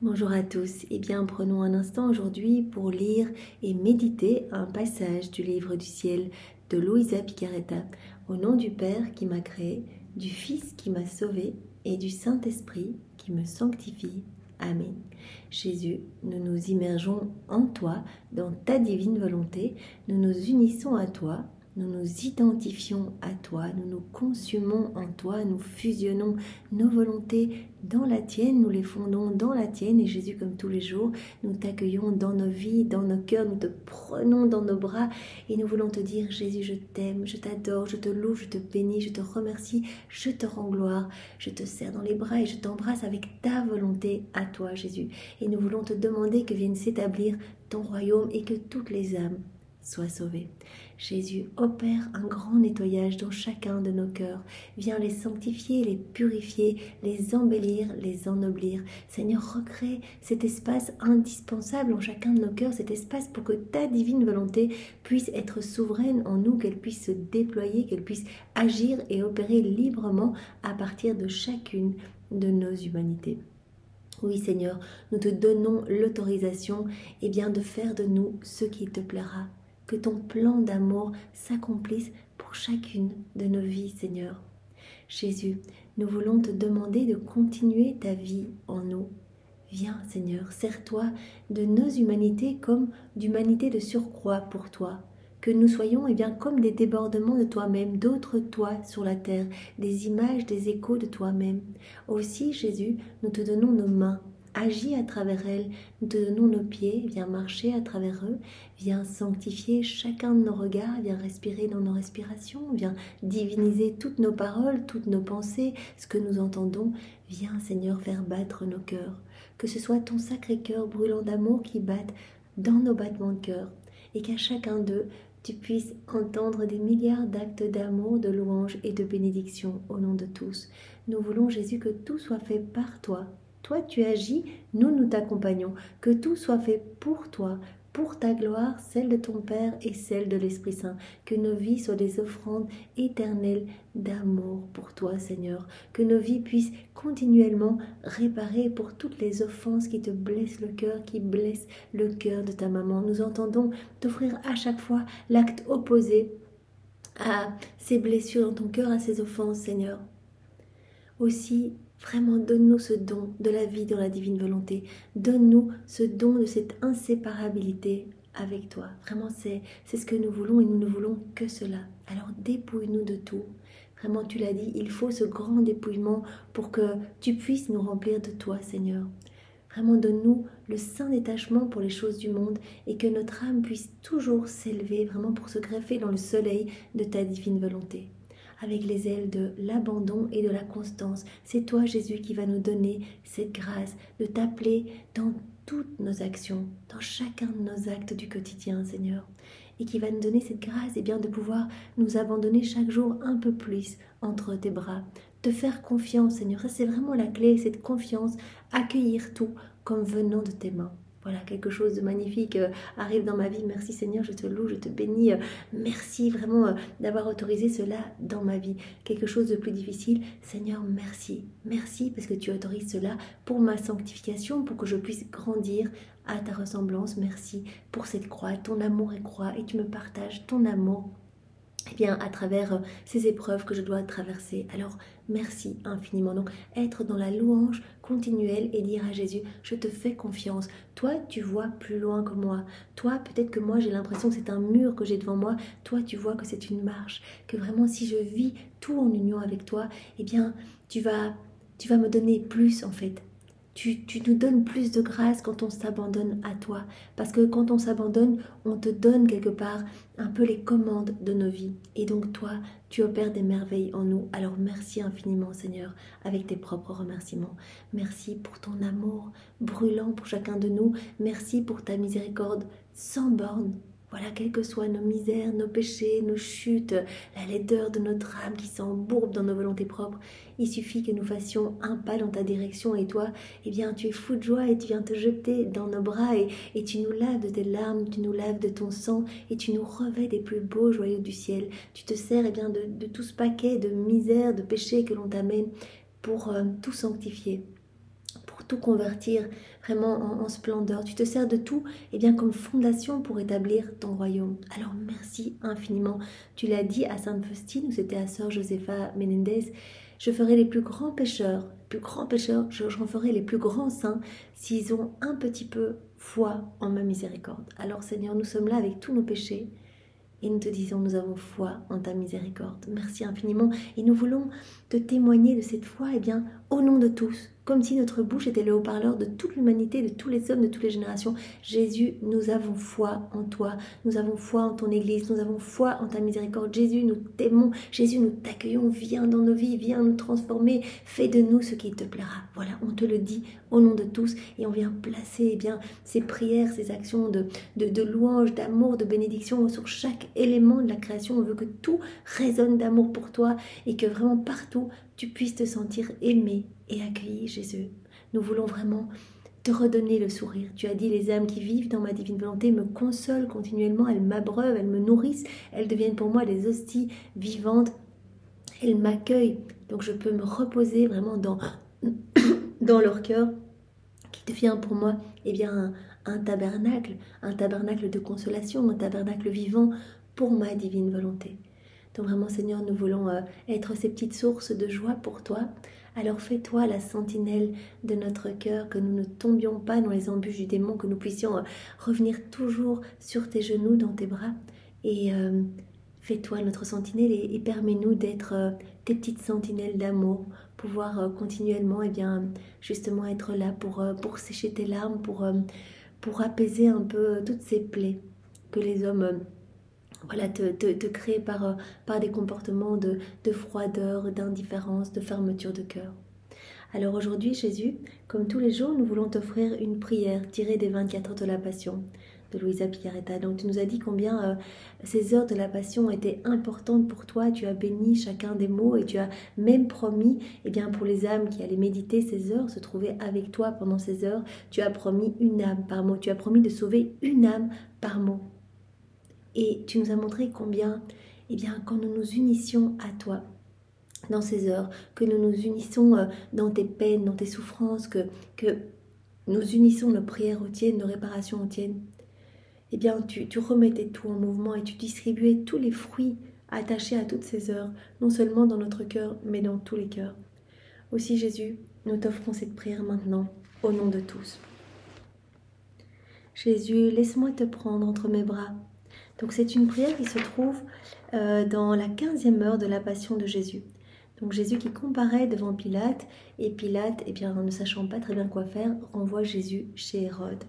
Bonjour à tous, prenons un instant aujourd'hui pour lire et méditer un passage du livre du ciel de Luisa Picaretta. Au nom du Père qui m'a créé, du Fils qui m'a sauvé et du Saint-Esprit qui me sanctifie. Amen. Jésus, nous nous immergeons en toi, dans ta divine volonté, nous nous unissons à toi, nous nous identifions à toi, nous nous consumons en toi, nous fusionnons nos volontés dans la tienne, nous les fondons dans la tienne. Et Jésus, comme tous les jours, nous t'accueillons dans nos vies, dans nos cœurs, nous te prenons dans nos bras et nous voulons te dire: Jésus, je t'aime, je t'adore, je te loue, je te bénis, je te remercie, je te rends gloire, je te serre dans les bras et je t'embrasse avec ta volonté à toi, Jésus. Et nous voulons te demander que vienne s'établir ton royaume et que toutes les âmes sois sauvée. Jésus, opère un grand nettoyage dans chacun de nos cœurs. Viens les sanctifier, les purifier, les embellir, les ennoblir. Seigneur, recrée cet espace indispensable en chacun de nos cœurs, cet espace pour que ta divine volonté puisse être souveraine en nous, qu'elle puisse se déployer, qu'elle puisse agir et opérer librement à partir de chacune de nos humanités. Oui Seigneur, nous te donnons l'autorisation de faire de nous ce qui te plaira. Que ton plan d'amour s'accomplisse pour chacune de nos vies, Seigneur. Jésus, nous voulons te demander de continuer ta vie en nous. Viens, Seigneur, sers-toi de nos humanités comme d'humanités de surcroît pour toi. Que nous soyons comme des débordements de toi-même, d'autres toi sur la terre, des images, des échos de toi-même. Aussi, Jésus, nous te donnons nos mains. Agis à travers elles, nous te donnons nos pieds, viens marcher à travers eux, viens sanctifier chacun de nos regards, viens respirer dans nos respirations, viens diviniser toutes nos paroles, toutes nos pensées, ce que nous entendons. Viens Seigneur faire battre nos cœurs, que ce soit ton sacré cœur brûlant d'amour qui batte dans nos battements de cœur et qu'à chacun d'eux, tu puisses entendre des milliards d'actes d'amour, de louange et de bénédiction au nom de tous. Nous voulons Jésus que tout soit fait par toi. Toi, tu agis, nous t'accompagnons. Que tout soit fait pour toi, pour ta gloire, celle de ton Père et celle de l'Esprit Saint. Que nos vies soient des offrandes éternelles d'amour pour toi, Seigneur. Que nos vies puissent continuellement réparer pour toutes les offenses qui te blessent le cœur, qui blessent le cœur de ta maman. Nous entendons t'offrir à chaque fois l'acte opposé à ces blessures dans ton cœur, à ces offenses, Seigneur. Aussi, vraiment, donne-nous ce don de la vie dans la divine volonté. Donne-nous ce don de cette inséparabilité avec toi. Vraiment, c'est ce que nous voulons et nous ne voulons que cela. Alors dépouille-nous de tout. Vraiment, tu l'as dit, il faut ce grand dépouillement pour que tu puisses nous remplir de toi, Seigneur. Vraiment, donne-nous le saint détachement pour les choses du monde et que notre âme puisse toujours s'élever vraiment pour se greffer dans le soleil de ta divine volonté. Avec les ailes de l'abandon et de la constance. C'est toi, Jésus, qui va nous donner cette grâce de t'appeler dans toutes nos actions, dans chacun de nos actes du quotidien, Seigneur. Et qui va nous donner cette grâce de pouvoir nous abandonner chaque jour un peu plus entre tes bras. Te faire confiance, Seigneur. Ça, c'est vraiment la clé, cette confiance. Accueillir tout comme venant de tes mains. Voilà, quelque chose de magnifique arrive dans ma vie. Merci Seigneur, je te loue, je te bénis. Merci vraiment d'avoir autorisé cela dans ma vie. Quelque chose de plus difficile, Seigneur, merci. Merci parce que tu autorises cela pour ma sanctification, pour que je puisse grandir à ta ressemblance. Merci pour cette croix. Ton amour est croix et tu me partages ton amour à travers ces épreuves que je dois traverser. Alors, merci infiniment. Donc, être dans la louange continuelle et dire à Jésus, je te fais confiance. Toi, tu vois plus loin que moi. Toi, peut-être que moi, j'ai l'impression que c'est un mur que j'ai devant moi. Toi, tu vois que c'est une marche. Que vraiment, si je vis tout en union avec toi, tu vas me donner plus, en fait. Tu nous donnes plus de grâce quand on s'abandonne à toi. Parce que quand on s'abandonne, on te donne quelque part un peu les commandes de nos vies. Et donc toi, tu opères des merveilles en nous. Alors merci infiniment Seigneur, avec tes propres remerciements. Merci pour ton amour brûlant pour chacun de nous. Merci pour ta miséricorde sans borne. Voilà, quelles que soient nos misères, nos péchés, nos chutes, la laideur de notre âme qui s'embourbe dans nos volontés propres, il suffit que nous fassions un pas dans ta direction et toi, tu es fou de joie et tu viens te jeter dans nos bras et tu nous laves de tes larmes, tu nous laves de ton sang et tu nous revêts des plus beaux joyaux du ciel. Tu te sers de tout ce paquet de misère, de péchés que l'on t'amène pour tout sanctifier, pour tout convertir vraiment en splendeur. Tu te sers de tout comme fondation pour établir ton royaume. Alors merci infiniment. Tu l'as dit à Sainte Faustine, ou c'était à Sœur Josefa Menendez, je ferai les plus grands pécheurs, j'en ferai les plus grands saints s'ils ont un petit peu foi en ma miséricorde. Alors Seigneur, nous sommes là avec tous nos péchés et nous te disons, nous avons foi en ta miséricorde. Merci infiniment et nous voulons te témoigner de cette foi au nom de tous, comme si notre bouche était le haut-parleur de toute l'humanité, de tous les hommes, de toutes les générations. Jésus, nous avons foi en toi, nous avons foi en ton Église, nous avons foi en ta miséricorde. Jésus, nous t'aimons, Jésus, nous t'accueillons, viens dans nos vies, viens nous transformer, fais de nous ce qui te plaira. Voilà, on te le dit au nom de tous et on vient placer ces prières, ces actions de louange, d'amour, de bénédiction sur chaque élément de la création. On veut que tout résonne d'amour pour toi et que vraiment partout, tu puisses te sentir aimé et accueilli, Jésus. Nous voulons vraiment te redonner le sourire. Tu as dit, les âmes qui vivent dans ma divine volonté me consolent continuellement, elles m'abreuvent, elles me nourrissent, elles deviennent pour moi des hosties vivantes, elles m'accueillent. Donc je peux me reposer vraiment dans leur cœur, qui devient pour moi un tabernacle de consolation, un tabernacle vivant pour ma divine volonté. Donc vraiment Seigneur, nous voulons être ces petites sources de joie pour toi. Alors fais-toi la sentinelle de notre cœur, que nous ne tombions pas dans les embûches du démon, que nous puissions revenir toujours sur tes genoux, dans tes bras. Et fais-toi notre sentinelle et permets-nous d'être tes petites sentinelles d'amour, pouvoir continuellement justement être là pour sécher tes larmes, pour apaiser un peu toutes ces plaies que les hommes te créent par des comportements de froideur, d'indifférence, de fermeture de cœur. Alors aujourd'hui, Jésus, comme tous les jours, nous voulons t'offrir une prière tirée des 24 heures de la Passion de Luisa Picaretta. Donc tu nous as dit combien ces heures de la Passion étaient importantes pour toi. Tu as béni chacun des mots et tu as même promis, pour les âmes qui allaient méditer ces heures, se trouver avec toi pendant ces heures, tu as promis une âme par mot. Tu as promis de sauver une âme par mot. Et tu nous as montré combien, quand nous nous unissions à toi dans ces heures, que nous nous unissons dans tes peines, dans tes souffrances, que nous unissons nos prières aux tiennes, nos réparations aux tiennes, tu remettais tout en mouvement et tu distribuais tous les fruits attachés à toutes ces heures, non seulement dans notre cœur, mais dans tous les cœurs. Aussi Jésus, nous t'offrons cette prière maintenant, au nom de tous. Jésus, laisse-moi te prendre entre mes bras. Donc c'est une prière qui se trouve dans la 15e heure de la Passion de Jésus. Donc Jésus qui comparaît devant Pilate, et Pilate, ne sachant pas très bien quoi faire, renvoie Jésus chez Hérode.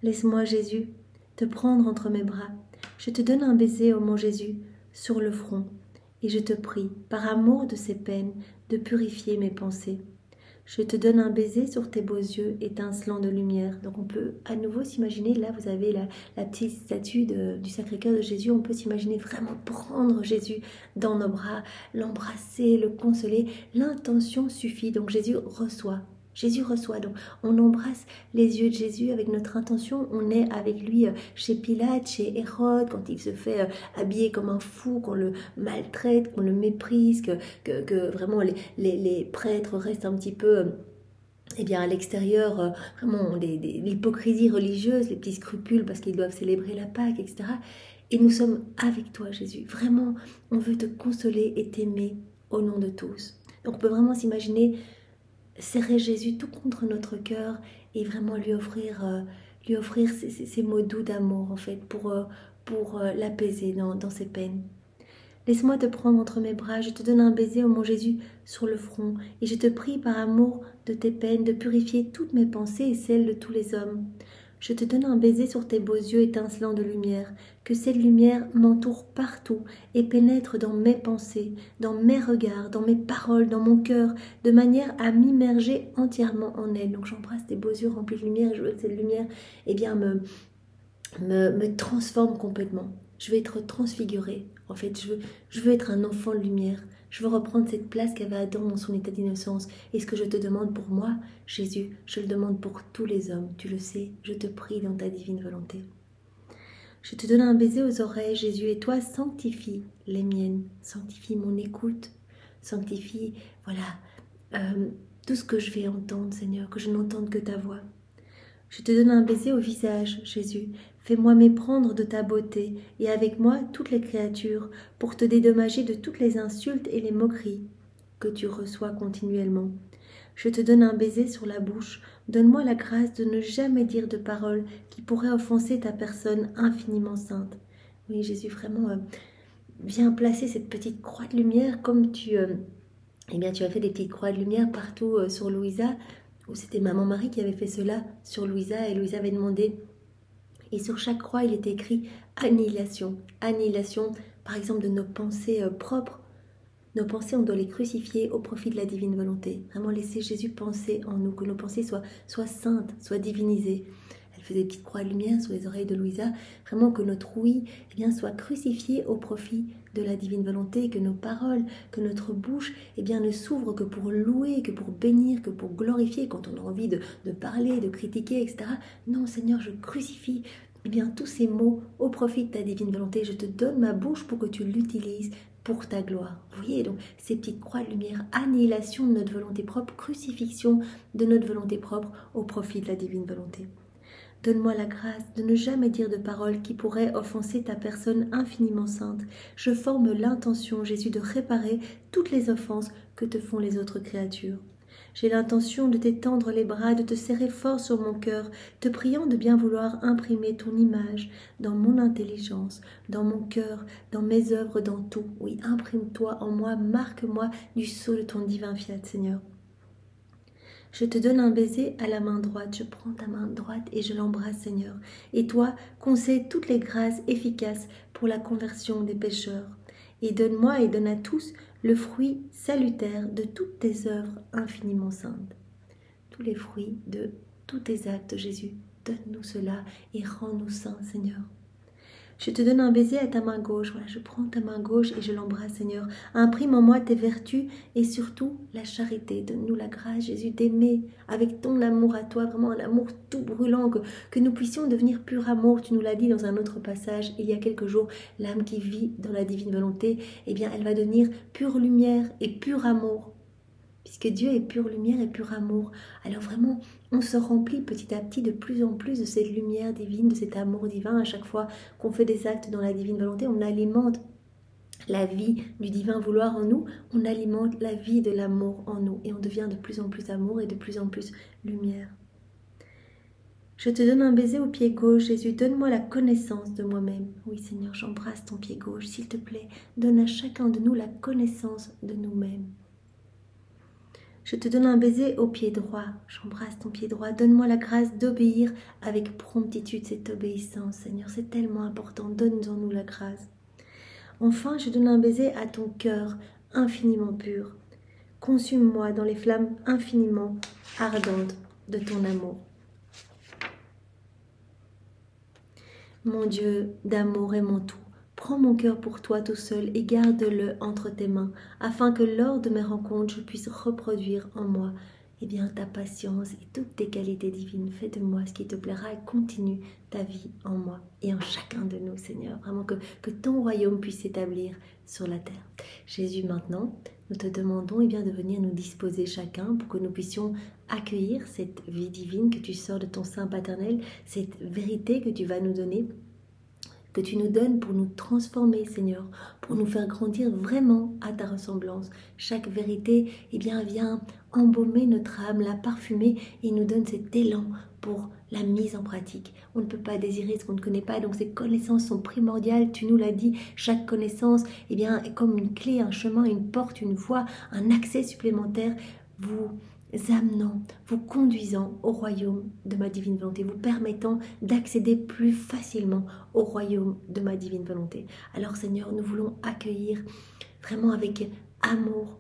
Laisse-moi, Jésus, te prendre entre mes bras. Je te donne un baiser, ô mon Jésus, sur le front, et je te prie, par amour de ces peines, de purifier mes pensées. Je te donne un baiser sur tes beaux yeux étincelants de lumière. Donc on peut à nouveau s'imaginer, là vous avez la petite statue du Sacré-Cœur de Jésus, on peut s'imaginer vraiment prendre Jésus dans nos bras, l'embrasser, le consoler. L'intention suffit, donc Jésus reçoit. Donc on embrasse les yeux de Jésus avec notre intention, on est avec lui chez Pilate, chez Hérode, quand il se fait habiller comme un fou, qu'on le maltraite, qu'on le méprise, que vraiment les prêtres restent un petit peu à l'extérieur, vraiment l'hypocrisie religieuse, les petits scrupules parce qu'ils doivent célébrer la Pâque, etc. Et nous sommes avec toi Jésus, vraiment on veut te consoler et t'aimer au nom de tous. Donc on peut vraiment s'imaginer serrer Jésus tout contre notre cœur et vraiment lui offrir ces mots doux d'amour en fait pour l'apaiser dans ses peines. Laisse-moi te prendre entre mes bras, je te donne un baiser, ô mon Jésus, sur le front, et je te prie par amour de tes peines de purifier toutes mes pensées et celles de tous les hommes. Je te donne un baiser sur tes beaux yeux étincelants de lumière, que cette lumière m'entoure partout et pénètre dans mes pensées, dans mes regards, dans mes paroles, dans mon cœur, de manière à m'immerger entièrement en elle. Donc j'embrasse tes beaux yeux remplis de lumière et je veux que cette lumière me transforme complètement. Je vais être transfigurée. En fait, je veux être un enfant de lumière. Je veux reprendre cette place qu'avait Adam dans son état d'innocence. Et ce que je te demande pour moi, Jésus, je le demande pour tous les hommes. Tu le sais, je te prie dans ta divine volonté. Je te donne un baiser aux oreilles, Jésus, et toi, sanctifie les miennes. Sanctifie mon écoute. Sanctifie, tout ce que je vais entendre, Seigneur, que je n'entende que ta voix. Je te donne un baiser au visage, Jésus. Fais-moi m'éprendre de ta beauté, et avec moi toutes les créatures, pour te dédommager de toutes les insultes et les moqueries que tu reçois continuellement. Je te donne un baiser sur la bouche. Donne-moi la grâce de ne jamais dire de paroles qui pourraient offenser ta personne infiniment sainte. Oui, Jésus, vraiment, viens placer cette petite croix de lumière comme tu as fait des petites croix de lumière partout sur Louisa, où c'était Maman Marie qui avait fait cela sur Louisa, et Louisa avait demandé. Et sur chaque croix, il était écrit annihilation. Annihilation, par exemple, de nos pensées propres. Nos pensées, on doit les crucifier au profit de la divine volonté. Vraiment laisser Jésus penser en nous, que nos pensées soient saintes, soient divinisées. Elle faisait des petites croix de lumière sur les oreilles de Louisa. Vraiment que notre oui soit crucifié au profit de la divine volonté, que nos paroles, que notre bouche ne s'ouvre que pour louer, que pour bénir, que pour glorifier quand on a envie de parler, de critiquer, etc. Non, Seigneur, je crucifie tous ces mots au profit de ta divine volonté. Je te donne ma bouche pour que tu l'utilises pour ta gloire. Vous voyez, donc, ces petites croix de lumière, annihilation de notre volonté propre, crucifixion de notre volonté propre au profit de la divine volonté. Donne-moi la grâce de ne jamais dire de paroles qui pourraient offenser ta personne infiniment sainte. Je forme l'intention, Jésus, de réparer toutes les offenses que te font les autres créatures. J'ai l'intention de t'étendre les bras, de te serrer fort sur mon cœur, te priant de bien vouloir imprimer ton image dans mon intelligence, dans mon cœur, dans mes œuvres, dans tout. Oui, imprime-toi en moi, marque-moi du sceau de ton divin fiat, Seigneur. Je te donne un baiser à la main droite, je prends ta main droite et je l'embrasse, Seigneur. Et toi, concède toutes les grâces efficaces pour la conversion des pécheurs. Et donne-moi et donne à tous le fruit salutaire de toutes tes œuvres infiniment saintes. Tous les fruits de tous tes actes, Jésus, donne-nous cela et rends-nous saints, Seigneur. Je te donne un baiser à ta main gauche. Voilà, je prends ta main gauche et je l'embrasse, Seigneur. Imprime en moi tes vertus et surtout la charité. Donne-nous la grâce, Jésus, d'aimer avec ton amour à toi, vraiment un amour tout brûlant, que nous puissions devenir pur amour. Tu nous l'as dit dans un autre passage, il y a quelques jours, l'âme qui vit dans la divine volonté, elle va devenir pure lumière et pur amour. Puisque Dieu est pure lumière et pur amour. Alors vraiment, on se remplit petit à petit de plus en plus de cette lumière divine, de cet amour divin. À chaque fois qu'on fait des actes dans la divine volonté, on alimente la vie du divin vouloir en nous, on alimente la vie de l'amour en nous. Et on devient de plus en plus amour et de plus en plus lumière. Je te donne un baiser au pied gauche, Jésus, donne-moi la connaissance de moi-même. Oui, Seigneur, j'embrasse ton pied gauche, s'il te plaît. Donne à chacun de nous la connaissance de nous-mêmes. Je te donne un baiser au pied droit, j'embrasse ton pied droit, donne-moi la grâce d'obéir avec promptitude, cette obéissance, Seigneur, c'est tellement important, donne-en-nous la grâce. Enfin, je donne un baiser à ton cœur infiniment pur. Consume-moi dans les flammes infiniment ardentes de ton amour. Mon Dieu d'amour et mon tout, prends mon cœur pour toi tout seul et garde-le entre tes mains, afin que lors de mes rencontres, je puisse reproduire en moi ta patience et toutes tes qualités divines. Fais de moi ce qui te plaira et continue ta vie en moi et en chacun de nous, Seigneur. Vraiment que ton royaume puisse s'établir sur la terre. Jésus, maintenant, nous te demandons de venir nous disposer chacun pour que nous puissions accueillir cette vie divine que tu sors de ton sein paternel, cette vérité que tu vas nous donner, que tu nous donnes pour nous transformer, Seigneur, pour nous faire grandir vraiment à ta ressemblance. Chaque vérité, vient embaumer notre âme, la parfumer et nous donne cet élan pour la mise en pratique. On ne peut pas désirer ce qu'on ne connaît pas, donc ces connaissances sont primordiales, tu nous l'as dit, chaque connaissance est comme une clé, un chemin, une porte, une voie, un accès supplémentaire, vous amenant, vous conduisant au royaume de ma divine volonté, vous permettant d'accéder plus facilement au royaume de ma divine volonté. Alors Seigneur, nous voulons accueillir vraiment avec amour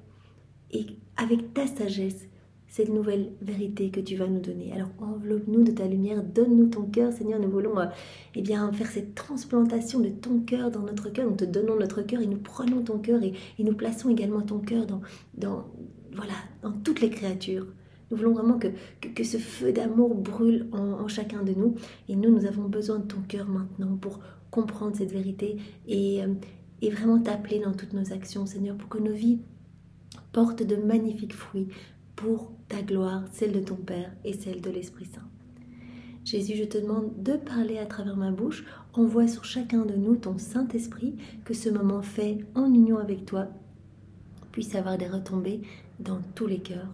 et avec ta sagesse cette nouvelle vérité que tu vas nous donner. Alors enveloppe-nous de ta lumière, donne-nous ton cœur, Seigneur. Nous voulons faire cette transplantation de ton cœur dans notre cœur. Nous te donnons notre cœur et nous prenons ton cœur et nous plaçons également ton cœur dans toutes les créatures. Nous voulons vraiment que ce feu d'amour brûle en chacun de nous. Et nous avons besoin de ton cœur maintenant pour comprendre cette vérité et vraiment t'appeler dans toutes nos actions, Seigneur, pour que nos vies portent de magnifiques fruits pour ta gloire, celle de ton Père et celle de l'Esprit Saint. Jésus, je te demande de parler à travers ma bouche. Envoie sur chacun de nous ton Saint-Esprit, que ce moment fait en union avec toi puisse avoir des retombées dans tous les cœurs.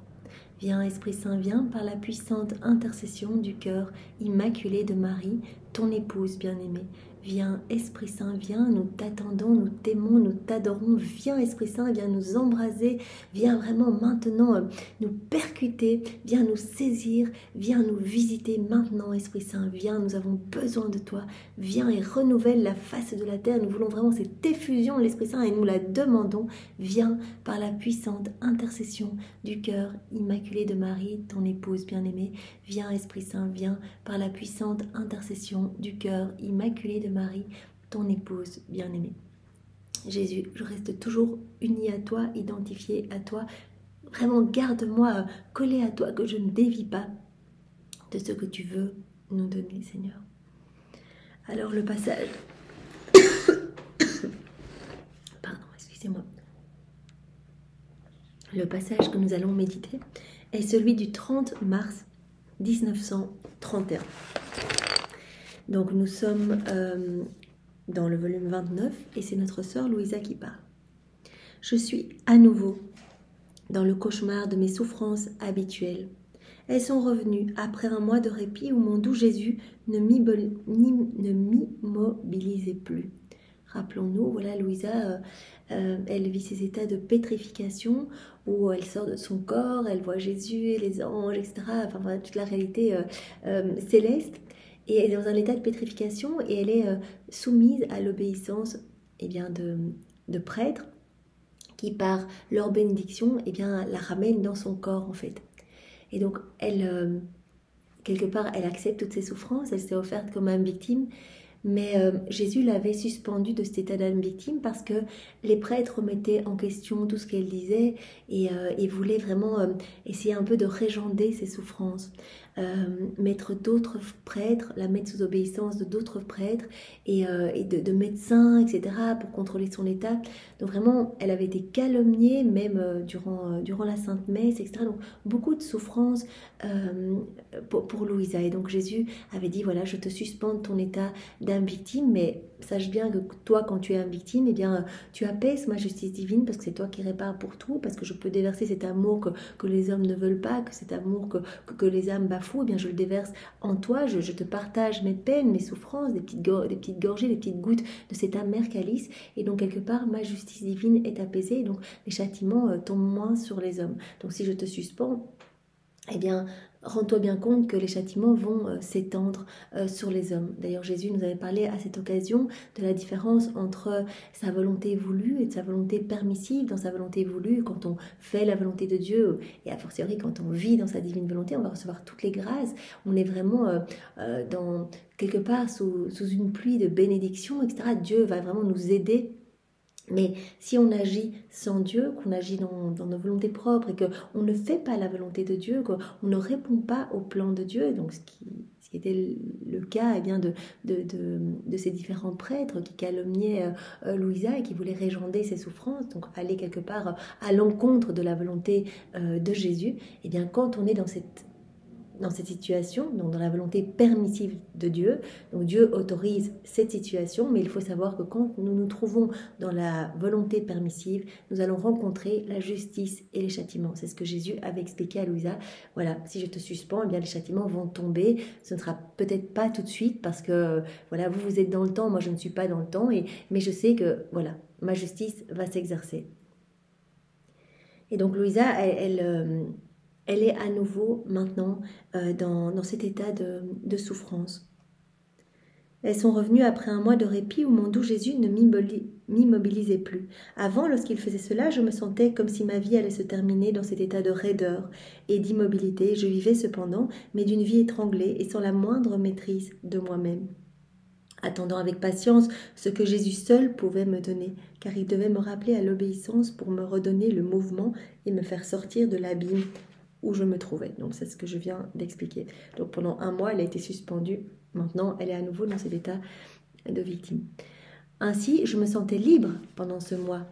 Viens, Esprit Saint, viens par la puissante intercession du cœur immaculé de Marie, ton épouse bien-aimée. Viens, Esprit Saint, viens, nous t'attendons, nous t'aimons, nous t'adorons. Viens, Esprit Saint, viens nous embraser. Viens vraiment maintenant nous percuter. Viens nous saisir. Viens nous visiter maintenant, Esprit Saint. Viens, nous avons besoin de toi. Viens et renouvelle la face de la terre. Nous voulons vraiment cette effusion de l'Esprit Saint et nous la demandons. Viens par la puissante intercession du cœur immaculé de Marie, ton épouse bien-aimée. Viens, Esprit Saint, viens par la puissante intercession du cœur immaculé de Marie, ton épouse bien-aimée. Jésus, je reste toujours unie à toi, identifiée à toi. Vraiment, garde-moi collée à toi, que je ne dévie pas de ce que tu veux nous donner, Seigneur. Alors, le passage... Pardon, excusez-moi. Le passage que nous allons méditer est celui du 30 mars 1931. Donc nous sommes dans le volume 29 et c'est notre sœur Louisa qui parle. Je suis à nouveau dans le cauchemar de mes souffrances habituelles. Elles sont revenues après un mois de répit où mon doux Jésus ne m'immobilisait plus. Rappelons-nous, voilà, Louisa, elle vit ces états de pétrification où elle sort de son corps, elle voit Jésus, les anges, etc. Enfin voilà, toute la réalité céleste. Et elle est dans un état de pétrification et elle est soumise à l'obéissance de prêtres qui, par leur bénédiction, la ramènent dans son corps en fait. Et donc, elle, quelque part, elle accepte toutes ses souffrances, elle s'est offerte comme âme victime. Mais Jésus l'avait suspendue de cet état d'âme victime parce que les prêtres remettaient en question tout ce qu'elle disait et voulaient vraiment essayer un peu de régender ses souffrances. Mettre d'autres prêtres, la mettre sous obéissance de d'autres prêtres et de médecins, etc. pour contrôler son état. Donc vraiment, elle avait été calomniée même durant la Sainte Messe, etc. Donc beaucoup de souffrances pour Louisa. Et donc Jésus avait dit, voilà, je te suspends de ton état d'âme victime, mais sache bien que toi, quand tu es âme victime, eh bien, tu apaises ma justice divine parce que c'est toi qui répares pour tout, parce que je peux déverser cet amour que les hommes ne veulent pas, que cet amour que les âmes bafouent, eh bien, je le déverse en toi, je te partage mes peines, mes souffrances, des petites gorgées, des petites gouttes de cet amer calice, et donc quelque part, ma justice divine est apaisée, et donc les châtiments tombent moins sur les hommes. Donc si je te suspends, eh bien, rends-toi bien compte que les châtiments vont s'étendre sur les hommes. D'ailleurs, Jésus nous avait parlé à cette occasion de la différence entre sa volonté voulue et de sa volonté permissive. Dans sa volonté voulue, quand on fait la volonté de Dieu, et a fortiori quand on vit dans sa divine volonté, on va recevoir toutes les grâces. On est vraiment dans quelque part sous une pluie de bénédictions, etc. Dieu va vraiment nous aider. Mais si on agit sans Dieu, qu'on agit dans nos volontés propres et qu'on ne fait pas la volonté de Dieu, qu'on ne répond pas au plan de Dieu, donc ce qui était le cas eh bien, de ces différents prêtres qui calomniaient Louisa et qui voulaient régender ses souffrances, donc aller quelque part à l'encontre de la volonté de Jésus, eh bien quand on est dans cette situation, donc dans la volonté permissive de Dieu. Donc Dieu autorise cette situation, mais il faut savoir que quand nous nous trouvons dans la volonté permissive, nous allons rencontrer la justice et les châtiments. C'est ce que Jésus avait expliqué à Louisa. Voilà, si je te suspends, eh bien les châtiments vont tomber. Ce ne sera peut-être pas tout de suite parce que voilà, vous êtes dans le temps, moi je ne suis pas dans le temps, mais je sais que voilà, ma justice va s'exercer. Et donc Louisa, elle est à nouveau maintenant dans cet état de souffrance. Elles sont revenues après un mois de répit où mon doux Jésus ne m'immobilisait plus. Avant, lorsqu'il faisait cela, je me sentais comme si ma vie allait se terminer dans cet état de raideur et d'immobilité. Je vivais cependant, mais d'une vie étranglée et sans la moindre maîtrise de moi-même. Attendant avec patience ce que Jésus seul pouvait me donner, car il devait me rappeler à l'obéissance pour me redonner le mouvement et me faire sortir de l'abîme où je me trouvais. Donc c'est ce que je viens d'expliquer. Donc pendant un mois, elle a été suspendue. Maintenant, elle est à nouveau dans cet état de victime. Ainsi, je me sentais libre pendant ce mois.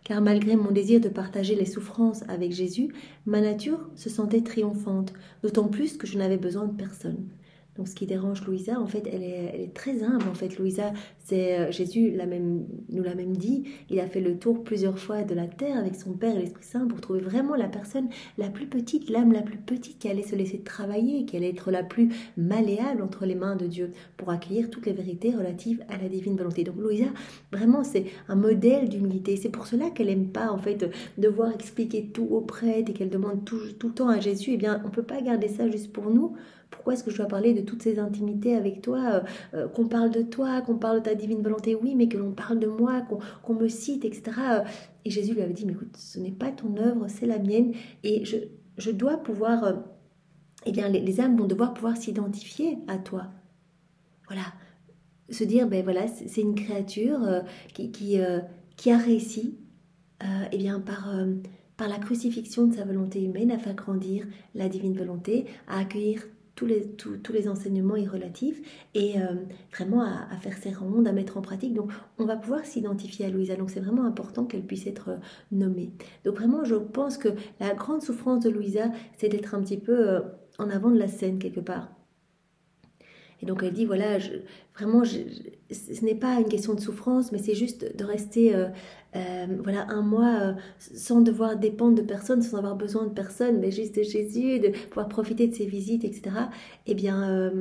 car malgré mon désir de partager les souffrances avec Jésus, ma nature se sentait triomphante, d'autant plus que je n'avais besoin de personne. Donc ce qui dérange Louisa, en fait, elle est très humble. En fait, Louisa, c'est Jésus nous l'a même dit. Il a fait le tour plusieurs fois de la terre avec son Père et l'Esprit Saint pour trouver vraiment la personne la plus petite, l'âme la plus petite qui allait se laisser travailler, qui allait être la plus malléable entre les mains de Dieu pour accueillir toutes les vérités relatives à la divine volonté. Donc Louisa, vraiment, c'est un modèle d'humilité. C'est pour cela qu'elle n'aime pas, en fait, devoir expliquer tout aux prêtres et qu'elle demande tout le temps à Jésus. Eh bien, on ne peut pas garder ça juste pour nous. Pourquoi est-ce que je dois parler de toutes ces intimités avec toi, qu'on parle de toi, qu'on parle de ta divine volonté, oui, mais que l'on parle de moi, qu'on me cite, etc. Et Jésus lui avait dit, mais écoute, ce n'est pas ton œuvre, c'est la mienne, et je dois pouvoir, eh bien, les âmes vont devoir pouvoir s'identifier à toi. Voilà, se dire, ben voilà, c'est une créature qui a réussi, eh bien, par la crucifixion de sa volonté humaine, à faire grandir la divine volonté, à accueillir tous les enseignements irrelatifs et vraiment à faire ses rondes, à mettre en pratique. Donc on va pouvoir s'identifier à Louisa, donc c'est vraiment important qu'elle puisse être nommée. Donc vraiment je pense que la grande souffrance de Louisa, c'est d'être un petit peu en avant de la scène quelque part. Et donc elle dit, voilà, ce n'est pas une question de souffrance, mais c'est juste de rester voilà, un mois sans devoir dépendre de personne, sans avoir besoin de personne, mais juste de Jésus, de pouvoir profiter de ses visites, etc. Eh bien,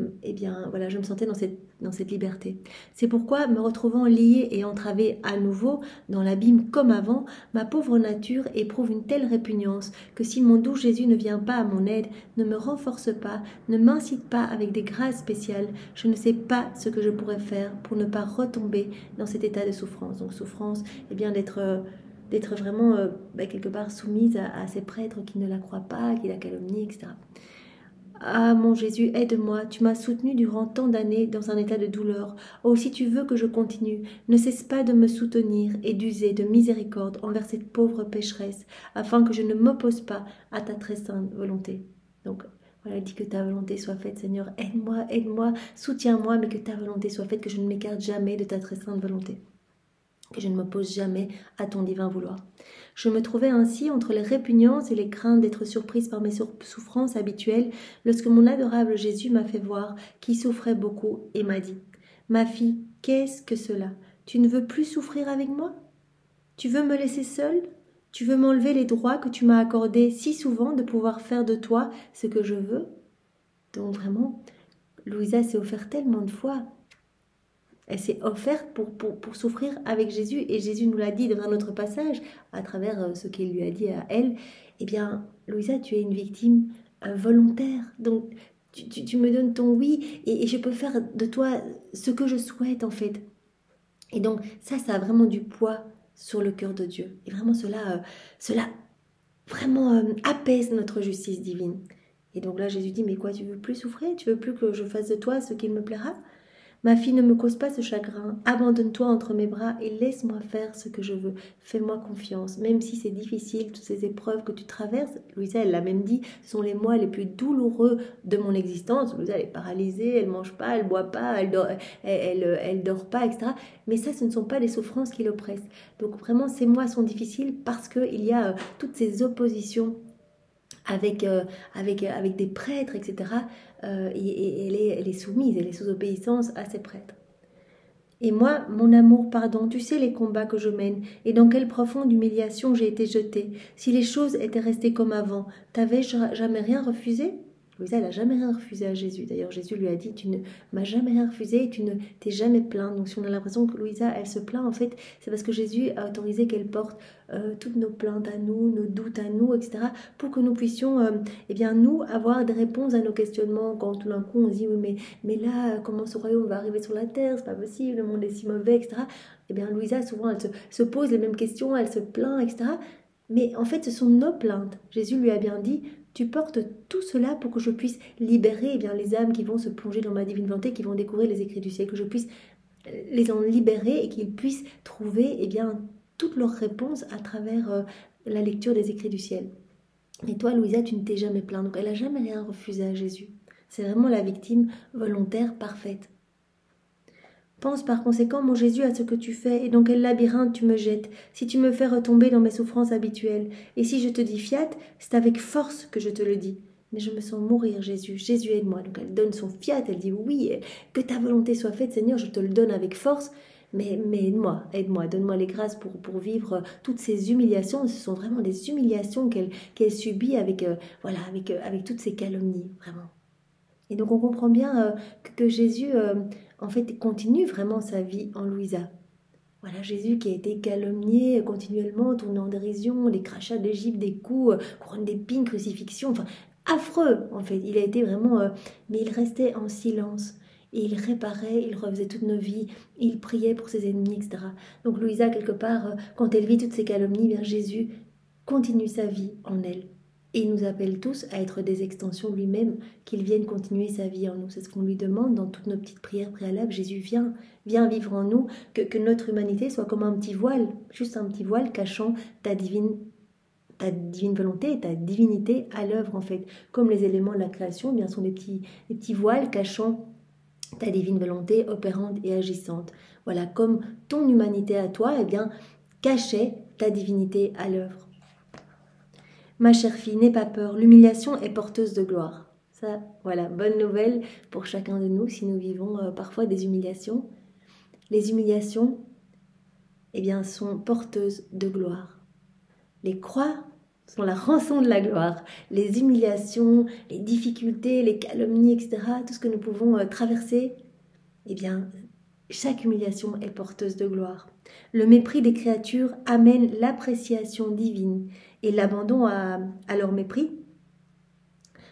voilà, je me sentais dans cette liberté. C'est pourquoi, me retrouvant liée et entravée à nouveau dans l'abîme comme avant, ma pauvre nature éprouve une telle répugnance que si mon doux Jésus ne vient pas à mon aide, ne me renforce pas, ne m'incite pas avec des grâces spéciales, je ne sais pas ce que je pourrais faire pour ne pas retomber dans cet état de souffrance. Donc souffrance, eh bien d'être vraiment quelque part soumise à ces prêtres qui ne la croient pas, qui la calomnient, etc. Ah mon Jésus, aide-moi, tu m'as soutenu durant tant d'années dans un état de douleur. Oh, si tu veux que je continue, ne cesse pas de me soutenir et d'user de miséricorde envers cette pauvre pécheresse, afin que je ne m'oppose pas à ta très sainte volonté. Donc, voilà, dit que ta volonté soit faite, Seigneur, aide-moi, soutiens-moi, mais que ta volonté soit faite, que je ne m'écarte jamais de ta très sainte volonté, que je ne m'oppose jamais à ton divin vouloir. Je me trouvais ainsi entre les répugnances et les craintes d'être surprise par mes souffrances habituelles lorsque mon adorable Jésus m'a fait voir qu'il souffrait beaucoup et m'a dit « Ma fille, qu'est-ce que cela? Tu ne veux plus souffrir avec moi? Tu veux me laisser seule? Tu veux m'enlever les droits que tu m'as accordés si souvent de pouvoir faire de toi ce que je veux ?» Donc vraiment, Louisa s'est offert tellement de fois. Elle s'est offerte pour souffrir avec Jésus. Et Jésus nous l'a dit dans un autre passage, à travers ce qu'il lui a dit à elle. Eh bien, Louisa, tu es une victime volontaire. Donc, tu me donnes ton oui et je peux faire de toi ce que je souhaite, en fait. Et donc, ça a vraiment du poids sur le cœur de Dieu. Et vraiment, cela vraiment apaise notre justice divine. Et donc là, Jésus dit, mais quoi, tu veux plus souffrir? Tu veux plus que je fasse de toi ce qu'il me plaira? Ma fille, ne me cause pas ce chagrin, abandonne-toi entre mes bras et laisse-moi faire ce que je veux. Fais-moi confiance, même si c'est difficile, toutes ces épreuves que tu traverses. Louisa, elle l'a même dit, ce sont les mois les plus douloureux de mon existence. Louisa, elle est paralysée, elle mange pas, elle boit pas, elle dort pas, etc. Mais ça, ce ne sont pas des souffrances qui l'oppressent. Donc vraiment, ces mois sont difficiles parce qu'il y a toutes ces oppositions avec des prêtres, etc. Et elle est soumise, elle est sous obéissance à ces prêtres. Et moi, mon amour, pardon, tu sais les combats que je mène, et dans quelle profonde humiliation j'ai été jetée. Si les choses étaient restées comme avant, t'avais-je jamais rien refusé? Louisa, elle n'a jamais rien refusé à Jésus. D'ailleurs, Jésus lui a dit, tu ne m'as jamais rien refusé et tu ne t'es jamais plaint. Donc si on a l'impression que Louisa, elle se plaint, en fait, c'est parce que Jésus a autorisé qu'elle porte toutes nos plaintes à nous, nos doutes à nous, etc. pour que nous puissions, eh bien, nous, avoir des réponses à nos questionnements. Quand tout d'un coup, on se dit, oui, mais là, comment ce royaume va arriver sur la terre? C'est pas possible, le monde est si mauvais, etc. Eh bien, Louisa, souvent, elle se pose les mêmes questions, elle se plaint, etc. Mais en fait, ce sont nos plaintes. Jésus lui a bien dit, tu portes tout cela pour que je puisse libérer les âmes qui vont se plonger dans ma divine volonté, qui vont découvrir les écrits du ciel, que je puisse les en libérer et qu'ils puissent trouver toutes leurs réponses à travers la lecture des écrits du ciel. Et toi, Louisa, tu ne t'es jamais plaint, donc elle n'a jamais rien refusé à Jésus. C'est vraiment la victime volontaire parfaite. Pense par conséquent, mon Jésus, à ce que tu fais et dans quel labyrinthe tu me jettes, si tu me fais retomber dans mes souffrances habituelles. Et si je te dis fiat, c'est avec force que je te le dis. Mais je me sens mourir, Jésus. Jésus, aide-moi. Donc elle donne son fiat, elle dit oui, que ta volonté soit faite, Seigneur, je te le donne avec force. Mais aide-moi, donne-moi les grâces pour vivre toutes ces humiliations. Ce sont vraiment des humiliations qu'elle subit avec toutes ces calomnies, vraiment. Et donc on comprend bien que Jésus, en fait, continue vraiment sa vie en Louisa. Voilà, Jésus qui a été calomnié continuellement, tourné en dérision, les crachats d'Égypte, des coups, couronne d'épines, crucifixion, enfin, affreux, en fait. Il a été vraiment... mais il restait en silence. Et il réparait, il refaisait toutes nos vies, il priait pour ses ennemis, etc. Donc Louisa, quelque part, quand elle vit toutes ces calomnies, bien Jésus continue sa vie en elle. Et il nous appelle tous à être des extensions de lui-même, qu'il vienne continuer sa vie en nous. C'est ce qu'on lui demande dans toutes nos petites prières préalables. Jésus, viens vivre en nous, que notre humanité soit comme un petit voile, juste un petit voile cachant ta divine volonté, ta divinité à l'œuvre en fait. Comme les éléments de la création, eh bien, sont des petits voiles cachant ta divine volonté opérante et agissante. Voilà, comme ton humanité à toi, eh bien, cachait ta divinité à l'œuvre. Ma chère fille, n'aie pas peur, l'humiliation est porteuse de gloire. Ça, voilà, bonne nouvelle pour chacun de nous si nous vivons parfois des humiliations. Les humiliations, eh bien, sont porteuses de gloire. Les croix sont la rançon de la gloire. Les humiliations, les difficultés, les calomnies, etc., tout ce que nous pouvons traverser, eh bien, chaque humiliation est porteuse de gloire. Le mépris des créatures amène l'appréciation divine et l'abandon à leur mépris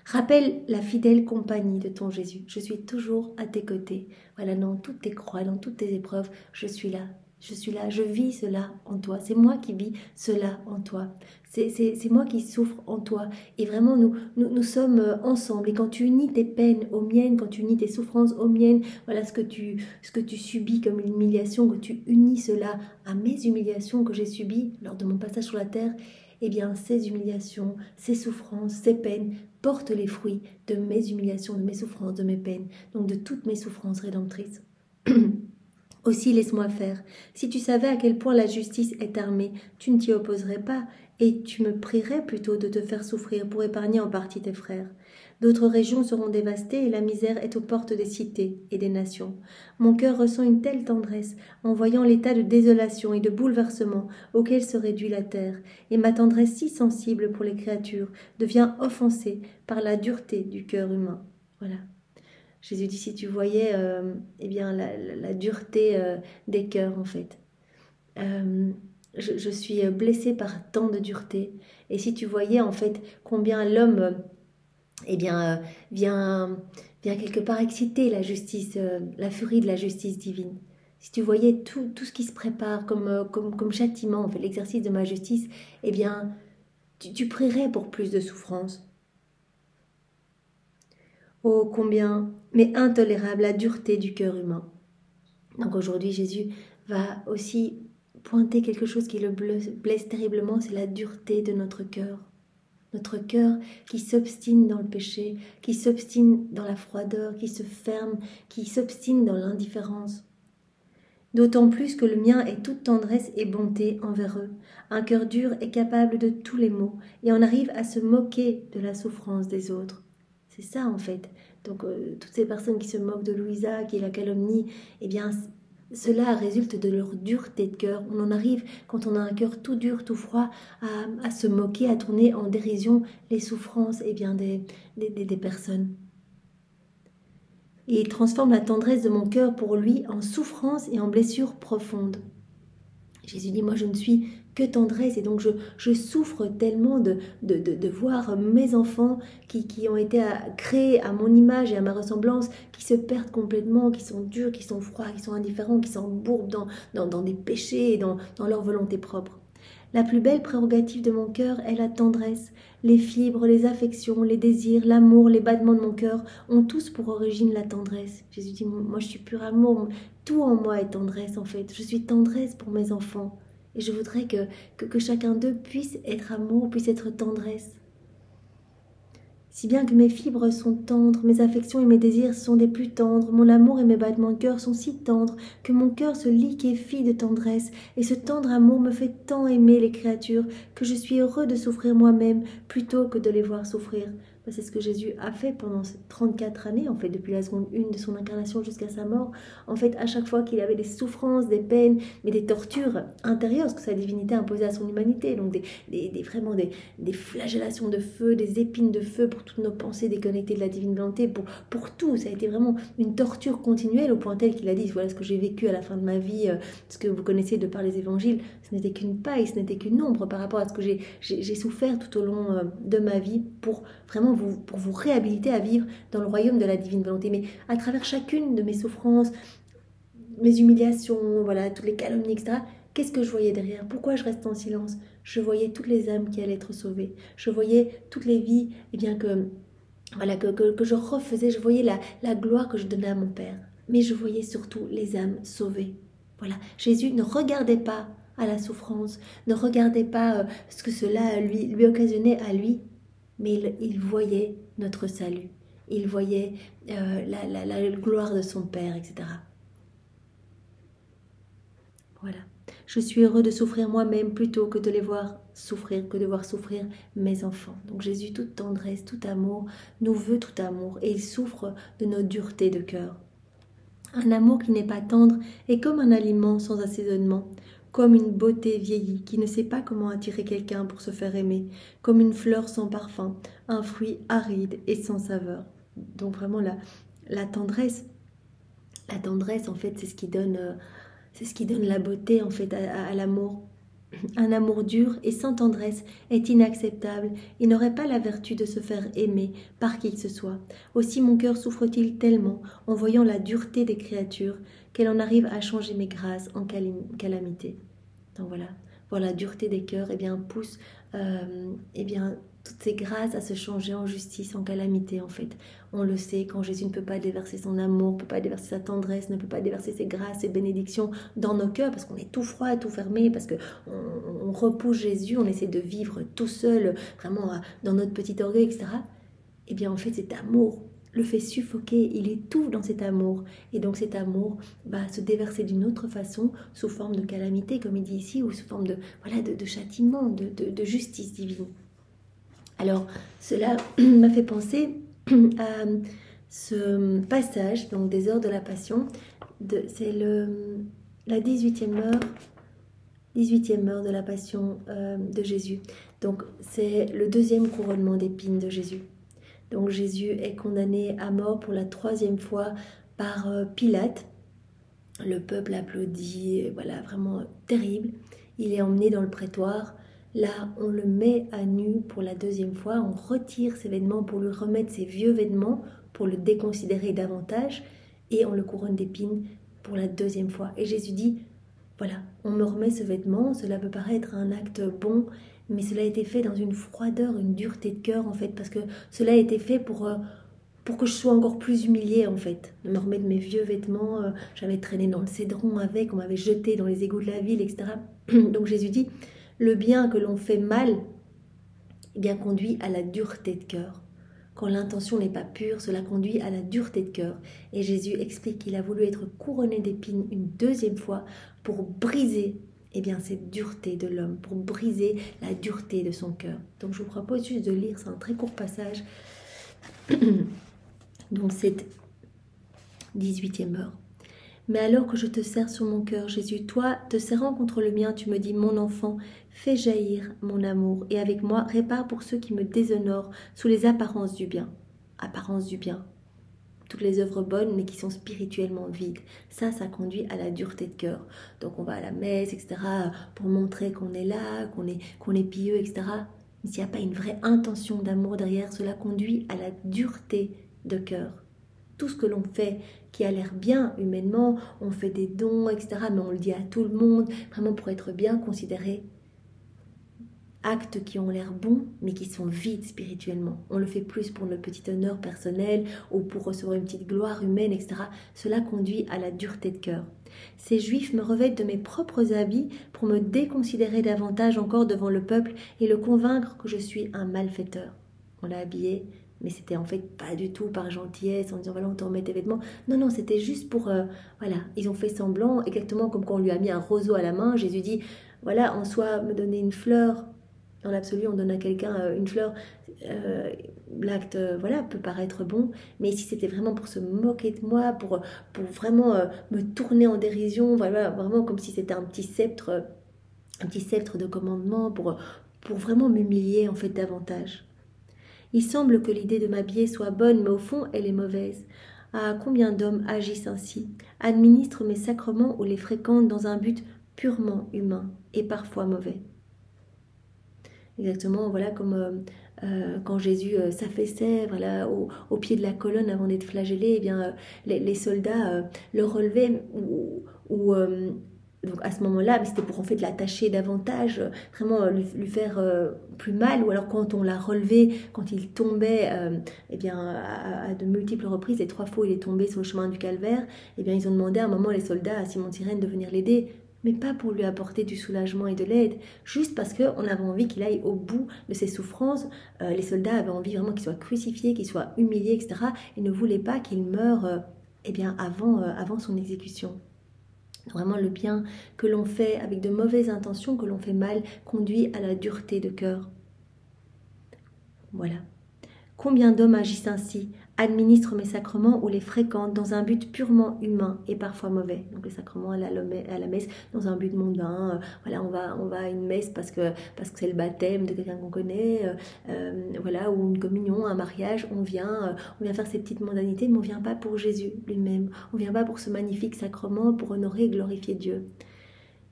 rappelle la fidèle compagnie de ton Jésus. Je suis toujours à tes côtés. Voilà, dans toutes tes croix, dans toutes tes épreuves, je suis là. Je suis là, je vis cela en toi. C'est moi qui vis cela en toi. C'est moi qui souffre en toi. Et vraiment, nous sommes ensemble. Et quand tu unis tes peines aux miennes, quand tu unis tes souffrances aux miennes, voilà ce que tu subis comme une humiliation, que tu unis cela à mes humiliations que j'ai subies lors de mon passage sur la terre, eh bien, ces humiliations, ces souffrances, ces peines portent les fruits de mes humiliations, de mes souffrances, de mes peines, donc de toutes mes souffrances rédemptrices. Aussi, laisse-moi faire. Si tu savais à quel point la justice est armée, tu ne t'y opposerais pas, et tu me prierais plutôt de te faire souffrir pour épargner en partie tes frères. D'autres régions seront dévastées et la misère est aux portes des cités et des nations. Mon cœur ressent une telle tendresse en voyant l'état de désolation et de bouleversement auquel se réduit la terre, et ma tendresse si sensible pour les créatures devient offensée par la dureté du cœur humain. Voilà. Jésus dit, si tu voyais eh bien, la dureté des cœurs, en fait. Je suis blessée par tant de dureté. Et si tu voyais, en fait, combien l'homme eh bien, vient quelque part exciter la justice, la furie de la justice divine. Si tu voyais tout ce qui se prépare comme châtiment, en fait, l'exercice de ma justice, eh bien, tu prierais pour plus de souffrance. Oh, combien, mais intolérable la dureté du cœur humain. Donc aujourd'hui, Jésus va aussi pointer quelque chose qui le blesse terriblement, c'est la dureté de notre cœur. Notre cœur qui s'obstine dans le péché, qui s'obstine dans la froideur, qui se ferme, qui s'obstine dans l'indifférence. D'autant plus que le mien est toute tendresse et bonté envers eux. Un cœur dur est capable de tous les maux et en arrive à se moquer de la souffrance des autres. C'est ça en fait. Donc toutes ces personnes qui se moquent de Louisa, qui la calomnient, eh bien cela résulte de leur dureté de cœur. On en arrive, quand on a un cœur tout dur, tout froid, à se moquer, à tourner en dérision les souffrances eh bien, des personnes. Et il transforme la tendresse de mon cœur pour lui en souffrance et en blessure profonde. Jésus dit, moi je ne suis que tendresse et donc je souffre tellement de voir mes enfants qui ont été créés à mon image et à ma ressemblance, qui se perdent complètement, qui sont durs, qui sont froids, qui sont indifférents, qui s'embourbent dans des péchés et dans leur volonté propre. La plus belle prérogative de mon cœur est la tendresse. Les fibres, les affections, les désirs, l'amour, les battements de mon cœur ont tous pour origine la tendresse. Jésus dit, moi je suis pur amour, tout en moi est tendresse en fait. Je suis tendresse pour mes enfants. Et je voudrais que chacun d'eux puisse être amour, puisse être tendresse. Si bien que mes fibres sont tendres, mes affections et mes désirs sont des plus tendres, mon amour et mes battements de cœur sont si tendres, que mon cœur se liquéfie de tendresse, et ce tendre amour me fait tant aimer les créatures, que je suis heureux de souffrir moi-même, plutôt que de les voir souffrir. C'est ce que Jésus a fait pendant ces 34 années, en fait, depuis la seconde 1 de son incarnation jusqu'à sa mort. En fait, à chaque fois qu'il avait des souffrances, des peines, mais des tortures intérieures, parce que sa divinité imposait à son humanité, donc vraiment des flagellations de feu, des épines de feu pour toutes nos pensées déconnectées de la divine volonté, pour tout. Ça a été vraiment une torture continuelle, au point tel qu'il a dit, voilà ce que j'ai vécu à la fin de ma vie, ce que vous connaissez de par les évangiles, ce n'était qu'une paille, ce n'était qu'une ombre par rapport à ce que j'ai souffert tout au long de ma vie pour vraiment pour vous réhabiliter à vivre dans le royaume de la divine volonté. Mais à travers chacune de mes souffrances, mes humiliations, voilà, toutes les calomnies, etc., qu'est-ce que je voyais derrière? Pourquoi je reste en silence? Je voyais toutes les âmes qui allaient être sauvées. Je voyais toutes les vies que je refaisais. Je voyais la gloire que je donnais à mon Père. Mais je voyais surtout les âmes sauvées. Voilà. Jésus ne regardait pas à la souffrance, ne regardait pas ce que cela lui occasionnait à lui, mais il voyait notre salut. Il voyait la gloire de son Père, etc. Voilà. Je suis heureux de souffrir moi-même plutôt que de les voir souffrir, que de voir souffrir mes enfants. Donc Jésus, toute tendresse, tout amour, nous veut tout amour et il souffre de nos duretés de cœur. Un amour qui n'est pas tendre est comme un aliment sans assaisonnement, comme une beauté vieillie qui ne sait pas comment attirer quelqu'un pour se faire aimer, comme une fleur sans parfum, un fruit aride et sans saveur. Donc vraiment la tendresse en fait c'est ce qui donne la beauté en fait à l'amour. Un amour dur et sans tendresse est inacceptable et n'aurait pas la vertu de se faire aimer par qui que ce soit. Aussi mon cœur souffre-t-il tellement en voyant la dureté des créatures qu'elle en arrive à changer mes grâces en calamité. Donc voilà, la dureté des cœurs pousse toutes ces grâces à se changer en justice, en calamité en fait. On le sait, quand Jésus ne peut pas déverser son amour, ne peut pas déverser sa tendresse, ne peut pas déverser ses grâces, ses bénédictions dans nos cœurs, parce qu'on est tout froid, tout fermé, parce qu'on repousse Jésus, on essaie de vivre tout seul, vraiment dans notre petit orgueil, etc. En fait cet amour le fait suffoquer, il étouffe dans cet amour. Et donc cet amour va se déverser d'une autre façon, sous forme de calamité, comme il dit ici, ou sous forme de châtiment, de justice divine. Alors, cela m'a fait penser à ce passage, donc des heures de la Passion, c'est la 18e heure de la Passion de Jésus. Donc, c'est le 2e couronnement d'épines de Jésus. Donc Jésus est condamné à mort pour la 3e fois par Pilate. Le peuple applaudit, voilà, vraiment terrible. Il est emmené dans le prétoire. Là, on le met à nu pour la 2e fois. On retire ses vêtements pour lui remettre ses vieux vêtements, pour le déconsidérer davantage. Et on le couronne d'épines pour la 2e fois. Et Jésus dit, voilà, on me remet ce vêtement. Cela peut paraître un acte bon, mais cela a été fait dans une froideur, une dureté de cœur en fait, parce que cela a été fait pour que je sois encore plus humiliée en fait, de me remettre mes vieux vêtements, j'avais traîné dans le cédron avec, on m'avait jeté dans les égouts de la ville, etc. Donc Jésus dit, le bien que l'on fait mal, conduit à la dureté de cœur. Quand l'intention n'est pas pure, cela conduit à la dureté de cœur. Et Jésus explique qu'il a voulu être couronné d'épines une 2e fois pour briser cette dureté de l'homme, pour briser la dureté de son cœur. Donc je vous propose juste de lire, c'est un très court passage, donc cette 18e heure. Mais alors que je te serre sur mon cœur, Jésus, toi, te serrant contre le mien, tu me dis, mon enfant, fais jaillir mon amour, et avec moi, répare pour ceux qui me déshonorent sous les apparences du bien. Apparence du bien. Toutes les œuvres bonnes, mais qui sont spirituellement vides. Ça conduit à la dureté de cœur. Donc on va à la messe, etc., pour montrer qu'on est là, qu'on est pieux, etc. Mais s'il n'y a pas une vraie intention d'amour derrière, cela conduit à la dureté de cœur. Tout ce que l'on fait qui a l'air bien humainement, on fait des dons, etc., mais on le dit à tout le monde, vraiment pour être bien considéré. Actes qui ont l'air bons, mais qui sont vides spirituellement. On le fait plus pour notre petit honneur personnel ou pour recevoir une petite gloire humaine, etc. Cela conduit à la dureté de cœur. Ces Juifs me revêtent de mes propres habits pour me déconsidérer davantage encore devant le peuple et le convaincre que je suis un malfaiteur. On l'a habillé Mais c'était en fait pas du tout par gentillesse, en disant voilà, on te remet tes vêtements. Non, non, c'était juste pour, voilà, ils ont fait semblant, exactement comme quand on lui a mis un roseau à la main. Jésus dit, voilà, en soi, me donner une fleur, dans l'absolu, on donne à quelqu'un une fleur, euh, l'acte, voilà, peut paraître bon, mais ici c'était vraiment pour se moquer de moi, pour vraiment me tourner en dérision, voilà, vraiment comme si c'était un petit sceptre de commandement, pour vraiment m'humilier en fait davantage. Il semble que l'idée de m'habiller soit bonne, mais au fond, elle est mauvaise. Ah, combien d'hommes agissent ainsi, administrent mes sacrements ou les fréquentent dans un but purement humain et parfois mauvais. Exactement, voilà comme quand Jésus s'affaissait voilà, au pied de la colonne avant d'être flagellé, eh bien, les soldats le relevaient donc à ce moment-là, mais c'était pour en fait l'attacher davantage, vraiment lui faire plus mal, ou alors quand on l'a relevé, quand il tombait eh bien, à de multiples reprises, les 3 fois il est tombé sur le chemin du calvaire, eh bien, ils ont demandé à un moment les soldats à Simon de Cyrène de venir l'aider, mais pas pour lui apporter du soulagement et de l'aide, juste parce qu'on avait envie qu'il aille au bout de ses souffrances. Les soldats avaient envie vraiment qu'il soit crucifié, qu'il soit humilié, etc. et ne voulaient pas qu'il meure eh bien, avant son exécution. Vraiment, le bien que l'on fait avec de mauvaises intentions, que l'on fait mal, conduit à la dureté de cœur. Voilà. Combien d'hommes agissent ainsi, administrent mes sacrements ou les fréquentent dans un but purement humain et parfois mauvais. Donc les sacrements à la messe dans un but mondain. Voilà, on va à une messe parce que c'est le baptême de quelqu'un qu'on connaît, voilà, ou une communion, un mariage. On vient faire ces petites mondanités, mais on vient pas pour Jésus lui-même. On vient pas pour ce magnifique sacrement, pour honorer et glorifier Dieu.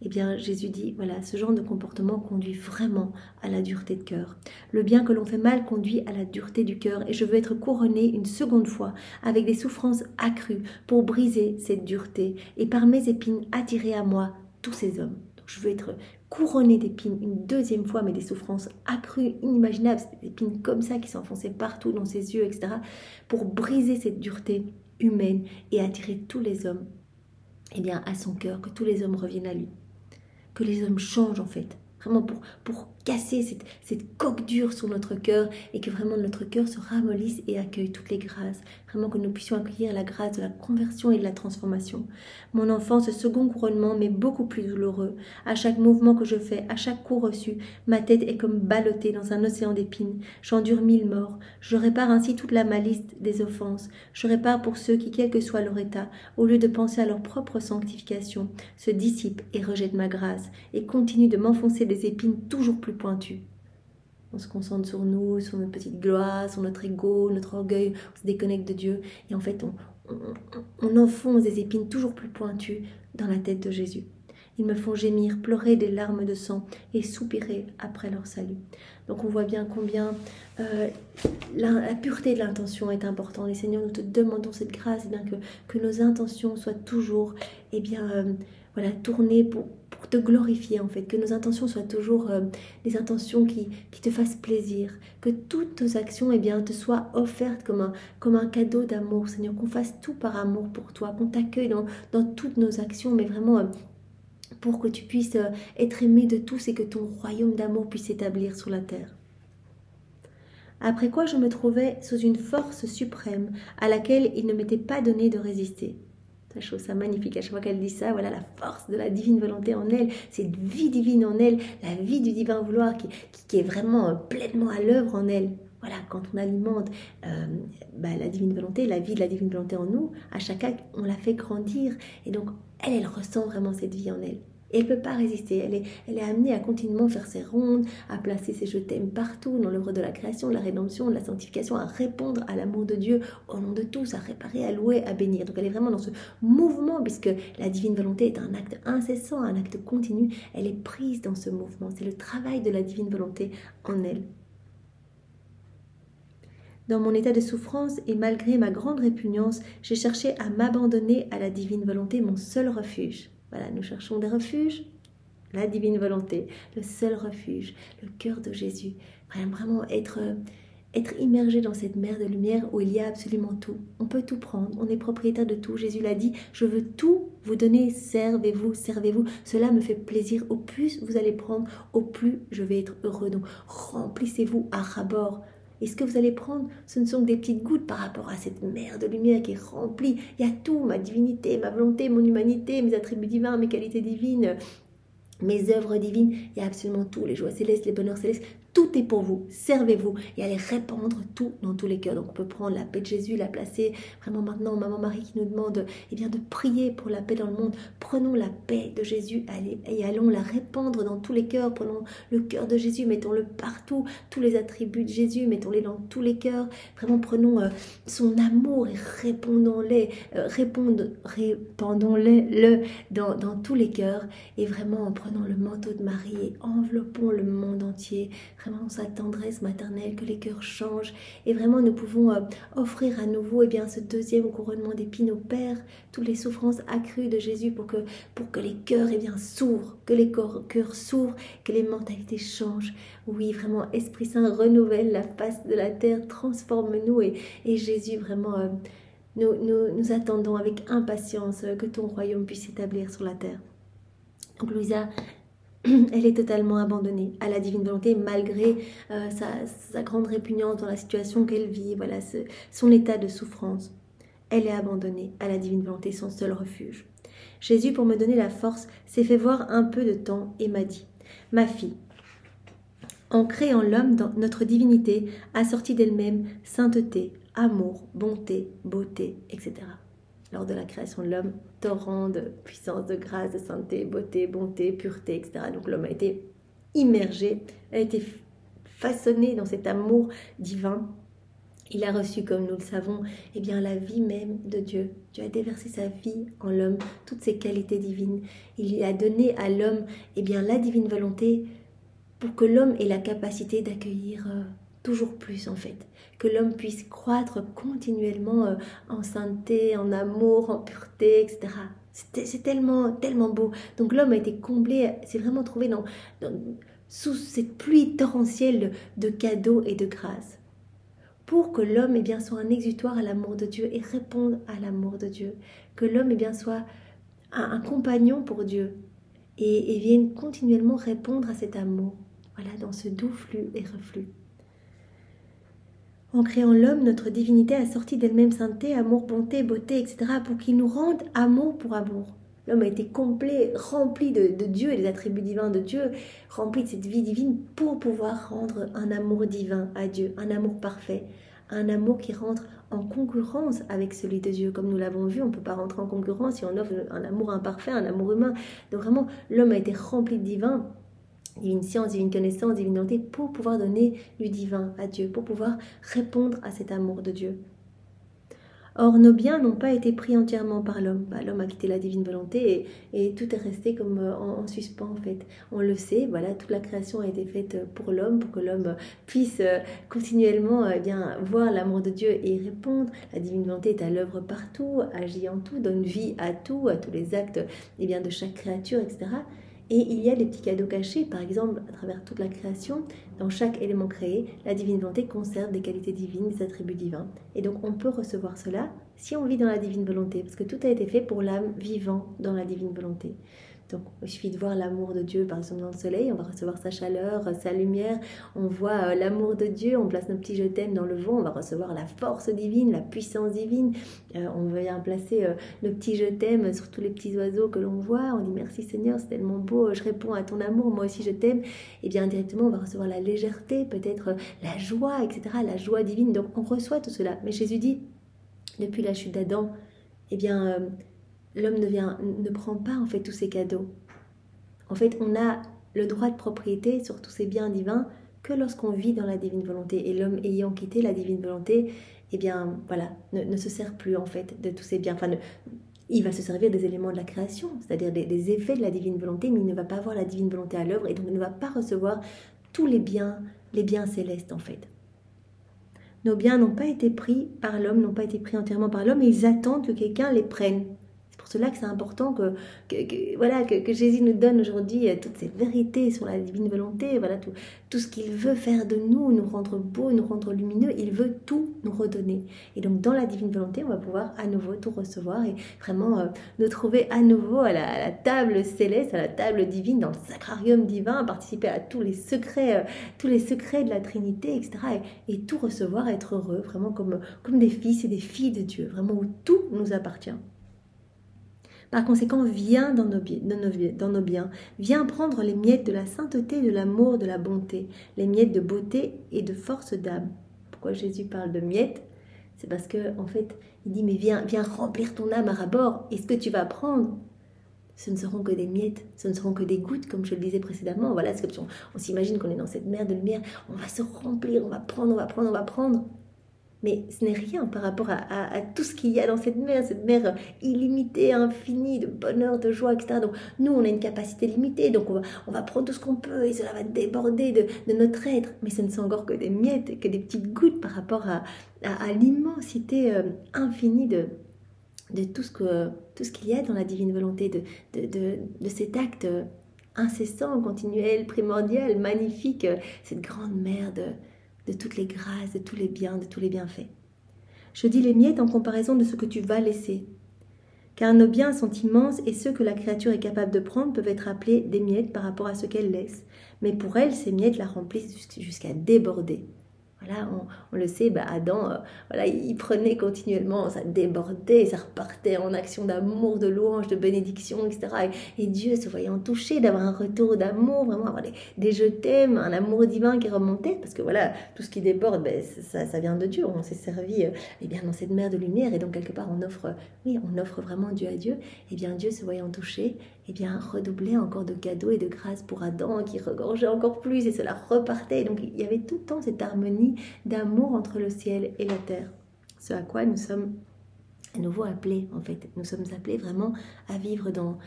Eh bien, Jésus dit, voilà, ce genre de comportement conduit vraiment à la dureté de cœur. Le bien que l'on fait mal conduit à la dureté du cœur et je veux être couronnée une seconde fois avec des souffrances accrues pour briser cette dureté et par mes épines attirer à moi tous ces hommes. Donc, je veux être couronnée d'épines une deuxième fois, mais des souffrances accrues, inimaginables, des épines comme ça qui s'enfonçaient partout dans ses yeux, etc., pour briser cette dureté humaine et attirer tous les hommes eh bien, à son cœur, que tous les hommes reviennent à lui. Que les hommes changent en fait, vraiment pour casser cette coque dure sur notre cœur et que vraiment notre cœur se ramollisse et accueille toutes les grâces, vraiment que nous puissions accueillir la grâce de la conversion et de la transformation. Mon enfant, ce second couronnement m'est beaucoup plus douloureux. À chaque mouvement que je fais, à chaque coup reçu, ma tête est comme ballottée dans un océan d'épines. J'endure 1000 morts. Je répare ainsi toute la malice des offenses. Je répare pour ceux qui, quel que soit leur état, au lieu de penser à leur propre sanctification, se dissipent et rejettent ma grâce et continuent de m'enfoncer des épines toujours plus pointues. On se concentre sur nous, sur notre petite gloire, sur notre ego, notre orgueil, on se déconnecte de Dieu et en fait on enfonce des épines toujours plus pointues dans la tête de Jésus. Ils me font gémir, pleurer des larmes de sang et soupirer après leur salut. Donc on voit bien combien la pureté de l'intention est importante. Et Seigneur, nous te demandons cette grâce, eh bien que nos intentions soient toujours voilà, tournées pour te glorifier en fait, que nos intentions soient toujours des intentions qui te fassent plaisir, que toutes nos actions eh bien, te soient offertes comme un cadeau d'amour, Seigneur, qu'on fasse tout par amour pour toi, qu'on t'accueille dans toutes nos actions, mais vraiment pour que tu puisses être aimé de tous et que ton royaume d'amour puisse s'établir sur la terre. Après quoi je me trouvais sous une force suprême à laquelle il ne m'était pas donné de résister. Je trouve ça magnifique, à chaque fois qu'elle dit ça, voilà la force de la divine volonté en elle, cette vie divine en elle, la vie du divin vouloir qui est vraiment pleinement à l'œuvre en elle. Voilà, quand on alimente la divine volonté, la vie de la divine volonté en nous, à chaque acte, on la fait grandir. Et donc, elle ressent vraiment cette vie en elle. Et elle ne peut pas résister. Elle est amenée à continuellement faire ses rondes, à placer ses je t'aime partout dans l'œuvre de la création, de la rédemption, de la sanctification, à répondre à l'amour de Dieu au nom de tous, à réparer, à louer, à bénir. Donc elle est vraiment dans ce mouvement, puisque la divine volonté est un acte incessant, un acte continu. Elle est prise dans ce mouvement. C'est le travail de la divine volonté en elle. Dans mon état de souffrance et malgré ma grande répugnance, j'ai cherché à m'abandonner à la divine volonté, mon seul refuge. Voilà, nous cherchons des refuges, la divine volonté, le seul refuge, le cœur de Jésus. Vraiment être immergé dans cette mer de lumière où il y a absolument tout. On peut tout prendre, on est propriétaire de tout. Jésus l'a dit, je veux tout vous donner, servez-vous, servez-vous. Cela me fait plaisir. Au plus vous allez prendre, au plus je vais être heureux. Donc remplissez-vous à ras-bord. Et ce que vous allez prendre, ce ne sont que des petites gouttes par rapport à cette mer de lumière qui est remplie. Il y a tout, ma divinité, ma volonté, mon humanité, mes attributs divins, mes qualités divines, mes œuvres divines. Il y a absolument tout, les joies célestes, les bonheurs célestes. Tout est pour vous, servez-vous et allez répandre tout dans tous les cœurs. Donc on peut prendre la paix de Jésus, la placer vraiment maintenant. Maman Marie qui nous demande de prier pour la paix dans le monde. Prenons la paix de Jésus et allons la répandre dans tous les cœurs. Prenons le cœur de Jésus, mettons-le partout. Tous les attributs de Jésus, mettons-les dans tous les cœurs. Vraiment prenons son amour et répandons-le dans tous les cœurs. Et vraiment en prenant le manteau de Marie et enveloppons le monde entier. Vraiment sa tendresse maternelle, que les cœurs changent. Et vraiment, nous pouvons offrir à nouveau ce deuxième couronnement d'épines au Père, toutes les souffrances accrues de Jésus pour que les cœurs s'ouvrent, que les cœurs s'ouvrent, que les mentalités changent. Oui, vraiment, Esprit Saint renouvelle la face de la terre, transforme-nous. Et Jésus, vraiment, nous attendons avec impatience que ton royaume puisse s'établir sur la terre. Donc Louisa, elle est totalement abandonnée à la divine volonté malgré sa grande répugnance dans la situation qu'elle vit, voilà, son état de souffrance. Elle est abandonnée à la divine volonté, son seul refuge. Jésus, pour me donner la force, s'est fait voir un peu de temps et m'a dit « Ma fille, en créant l'homme dans notre divinité, assortie d'elle-même sainteté, amour, bonté, beauté, etc. » Lors de la création de l'homme, torrent de puissance, de grâce, de sainteté, beauté, bonté, pureté, etc. Donc l'homme a été immergé, a été façonné dans cet amour divin. Il a reçu, comme nous le savons, la vie même de Dieu. Dieu a déversé sa vie en l'homme, toutes ses qualités divines. Il a donné à l'homme la divine volonté pour que l'homme ait la capacité d'accueillir toujours plus en fait, que l'homme puisse croître continuellement en sainteté, en amour, en pureté, etc. C'est tellement, tellement beau. Donc l'homme a été comblé, s'est vraiment trouvé sous cette pluie torrentielle de cadeaux et de grâces. Pour que l'homme soit un exutoire à l'amour de Dieu et réponde à l'amour de Dieu. Que l'homme soit un compagnon pour Dieu et vienne continuellement répondre à cet amour. Voilà, dans ce doux flux et reflux. En créant l'homme, notre divinité a sorti d'elle-même sainteté, amour, bonté, beauté, etc. pour qu'il nous rende amour pour amour. L'homme a été complet, rempli de Dieu et des attributs divins de Dieu, rempli de cette vie divine pour pouvoir rendre un amour divin à Dieu, un amour parfait, un amour qui rentre en concurrence avec celui de Dieu. Comme nous l'avons vu, on ne peut pas rentrer en concurrence si on offre un amour imparfait, un amour humain. Donc vraiment, l'homme a été rempli de divin, divine science, divine connaissance, divine volonté, pour pouvoir donner du divin à Dieu, pour pouvoir répondre à cet amour de Dieu. Or, nos biens n'ont pas été pris entièrement par l'homme. L'homme a quitté la divine volonté et tout est resté comme en suspens en fait. On le sait, voilà, toute la création a été faite pour l'homme, pour que l'homme puisse continuellement voir l'amour de Dieu et y répondre. La divine volonté est à l'œuvre partout, agit en tout, donne vie à tous les actes de chaque créature, etc. Et il y a des petits cadeaux cachés, par exemple, à travers toute la création, dans chaque élément créé, la divine volonté conserve des qualités divines, des attributs divins. Et donc on peut recevoir cela si on vit dans la divine volonté, parce que tout a été fait pour l'âme vivant dans la divine volonté. Donc il suffit de voir l'amour de Dieu, par exemple dans le soleil, on va recevoir sa chaleur, sa lumière, on voit l'amour de Dieu, on place nos petits je t'aime dans le vent, on va recevoir la force divine, la puissance divine, on vient placer nos petits je t'aime sur tous les petits oiseaux que l'on voit, on dit merci Seigneur, c'est tellement beau, je réponds à ton amour, moi aussi je t'aime, et bien indirectement on va recevoir la légèreté, peut-être la joie, etc., la joie divine, donc on reçoit tout cela. Mais Jésus dit, depuis la chute d'Adam, l'homme ne prend pas en fait tous ces cadeaux. En fait, on a le droit de propriété sur tous ces biens divins que lorsqu'on vit dans la divine volonté. Et l'homme ayant quitté la divine volonté, ne se sert plus en fait de tous ces biens. Il va se servir des éléments de la création, c'est-à-dire des effets de la divine volonté, mais il ne va pas avoir la divine volonté à l'œuvre et donc il ne va pas recevoir tous les biens célestes en fait. Nos biens n'ont pas été pris par l'homme, n'ont pas été pris entièrement par l'homme, et ils attendent que quelqu'un les prenne. pour cela que c'est important voilà, que Jésus nous donne aujourd'hui toutes ces vérités sur la divine volonté, voilà, tout ce qu'il veut faire de nous rendre beaux, nous rendre lumineux, il veut tout nous redonner. Et donc dans la divine volonté, on va pouvoir à nouveau tout recevoir et vraiment nous trouver à nouveau à la table céleste, à la table divine, dans le sacrarium divin, participer à tous les secrets de la Trinité, etc. Et tout recevoir, être heureux, vraiment comme des fils et des filles de Dieu, vraiment où tout nous appartient. Par conséquent, viens dans nos biens, viens prendre les miettes de la sainteté, de l'amour, de la bonté, les miettes de beauté et de force d'âme. Pourquoi Jésus parle de miettes? C'est parce que en fait, il dit, mais viens remplir ton âme à ras-bord. Et ce que tu vas prendre, ce ne seront que des miettes, ce ne seront que des gouttes, comme je le disais précédemment. Voilà, c'est comme on s'imagine qu'on est dans cette mer de lumière, on va se remplir, on va prendre. Mais ce n'est rien par rapport à tout ce qu'il y a dans cette mer illimitée, infinie, de bonheur, de joie, etc. Donc nous, on a une capacité limitée, donc on va prendre tout ce qu'on peut et cela va déborder de notre être. Mais ce ne sont encore que des miettes, que des petites gouttes par rapport à l'immensité infinie de tout ce qu'il y a dans la divine volonté, de cet acte incessant, continuel, primordial, magnifique, cette grande mer de toutes les grâces, de tous les biens, de tous les bienfaits. Je dis les miettes en comparaison de ce que tu vas laisser. Car nos biens sont immenses et ceux que la créature est capable de prendre peuvent être appelés des miettes par rapport à ce qu'elle laisse. Mais pour elle, ces miettes la remplissent jusqu'à déborder. Voilà, on le sait, Adam, voilà, il prenait continuellement, ça débordait, ça repartait en action d'amour, de louange, de bénédiction, etc. Et Dieu se voyant touché d'avoir un retour d'amour, vraiment avoir des je t'aime, un amour divin qui remontait, parce que voilà, tout ce qui déborde, ça vient de Dieu. On s'est servi dans cette mer de lumière, et donc quelque part on offre vraiment Dieu à Dieu. Et bien Dieu se voyant touché, redoublait encore de cadeaux et de grâces pour Adam, qui regorgeait encore plus, et cela repartait. Donc il y avait tout le temps cette harmonie d'amour entre le ciel et la terre. Ce à quoi nous sommes à nouveau appelés, en fait. Nous sommes appelés vraiment à vivre dans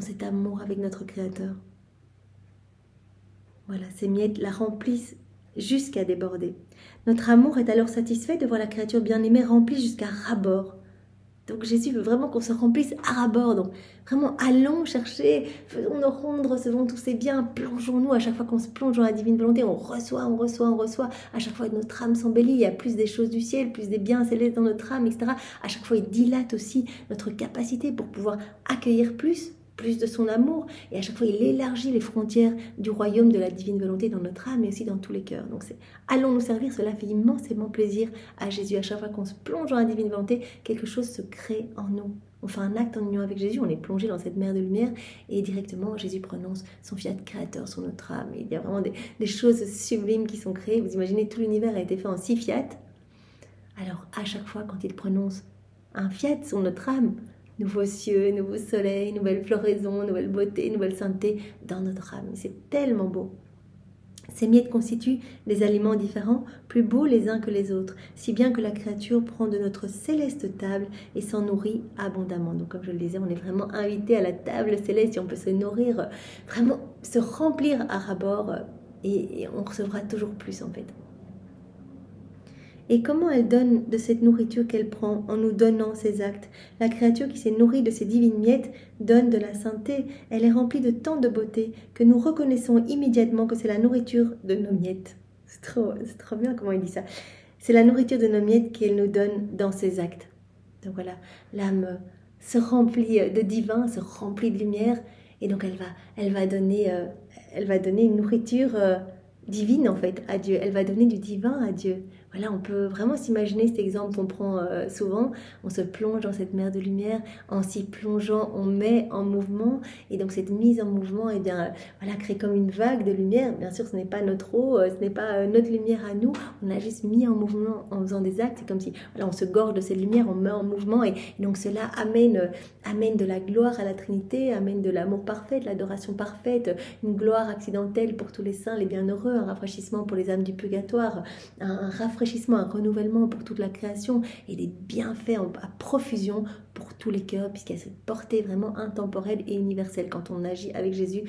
cet amour avec notre Créateur. Voilà, ces miettes la remplissent jusqu'à déborder. Notre amour est alors satisfait de voir la créature bien-aimée remplie jusqu'à ras-bord. Donc Jésus veut vraiment qu'on se remplisse à ras-bord. Donc vraiment, allons chercher, faisons nos rondes, recevons tous ces biens, plongeons-nous. À chaque fois qu'on se plonge dans la divine volonté, on reçoit. À chaque fois, notre âme s'embellit. Il y a plus des choses du ciel, plus des biens célestes dans notre âme, etc. À chaque fois, il dilate aussi notre capacité pour pouvoir accueillir plus de son amour. Et à chaque fois, il élargit les frontières du royaume de la divine volonté dans notre âme et aussi dans tous les cœurs. Donc allons nous servir, cela fait immensément plaisir à Jésus. À chaque fois qu'on se plonge dans la divine volonté, quelque chose se crée en nous. On fait un acte en union avec Jésus, on est plongé dans cette mer de lumière et directement Jésus prononce son fiat créateur sur notre âme. Et il y a vraiment des choses sublimes qui sont créées. Vous imaginez, tout l'univers a été fait en 6 fiat. Alors à chaque fois, quand il prononce un fiat sur notre âme, nouveaux cieux, nouveau soleil, nouvelle floraison, nouvelle beauté, nouvelle sainteté dans notre âme. C'est tellement beau. Ces miettes constituent des aliments différents, plus beaux les uns que les autres, si bien que la créature prend de notre céleste table et s'en nourrit abondamment. Donc comme je le disais, on est vraiment invité à la table céleste et on peut se nourrir, vraiment se remplir à ras-bord et on recevra toujours plus en fait. Et comment elle donne de cette nourriture qu'elle prend en nous donnant ses actes? La créature qui s'est nourrie de ces divines miettes donne de la sainteté. Elle est remplie de tant de beauté que nous reconnaissons immédiatement que c'est la nourriture de nos miettes. C'est trop bien comment il dit ça. C'est la nourriture de nos miettes qu'elle nous donne dans ses actes. Donc voilà, l'âme se remplit de divin, se remplit de lumière, et donc elle va donner une nourriture divine en fait à Dieu. Elle va donner du divin à Dieu. Voilà, on peut vraiment s'imaginer cet exemple qu'on prend souvent. On se plonge dans cette mer de lumière. En s'y plongeant, on met en mouvement. Et donc cette mise en mouvement, crée comme une vague de lumière. Bien sûr, ce n'est pas notre eau, ce n'est pas notre lumière à nous. On a juste mis en mouvement en faisant des actes. C'est comme si on se gorge de cette lumière, on met en mouvement. Et donc cela amène de la gloire à la Trinité, amène de l'amour parfait, de l'adoration parfaite, une gloire accidentelle pour tous les saints, les bienheureux, un rafraîchissement pour les âmes du purgatoire, un rafraîchissement, un renouvellement pour toute la création et des bienfaits à profusion pour tous les cœurs, puisqu'il y a cette portée vraiment intemporelle et universelle. Quand on agit avec Jésus,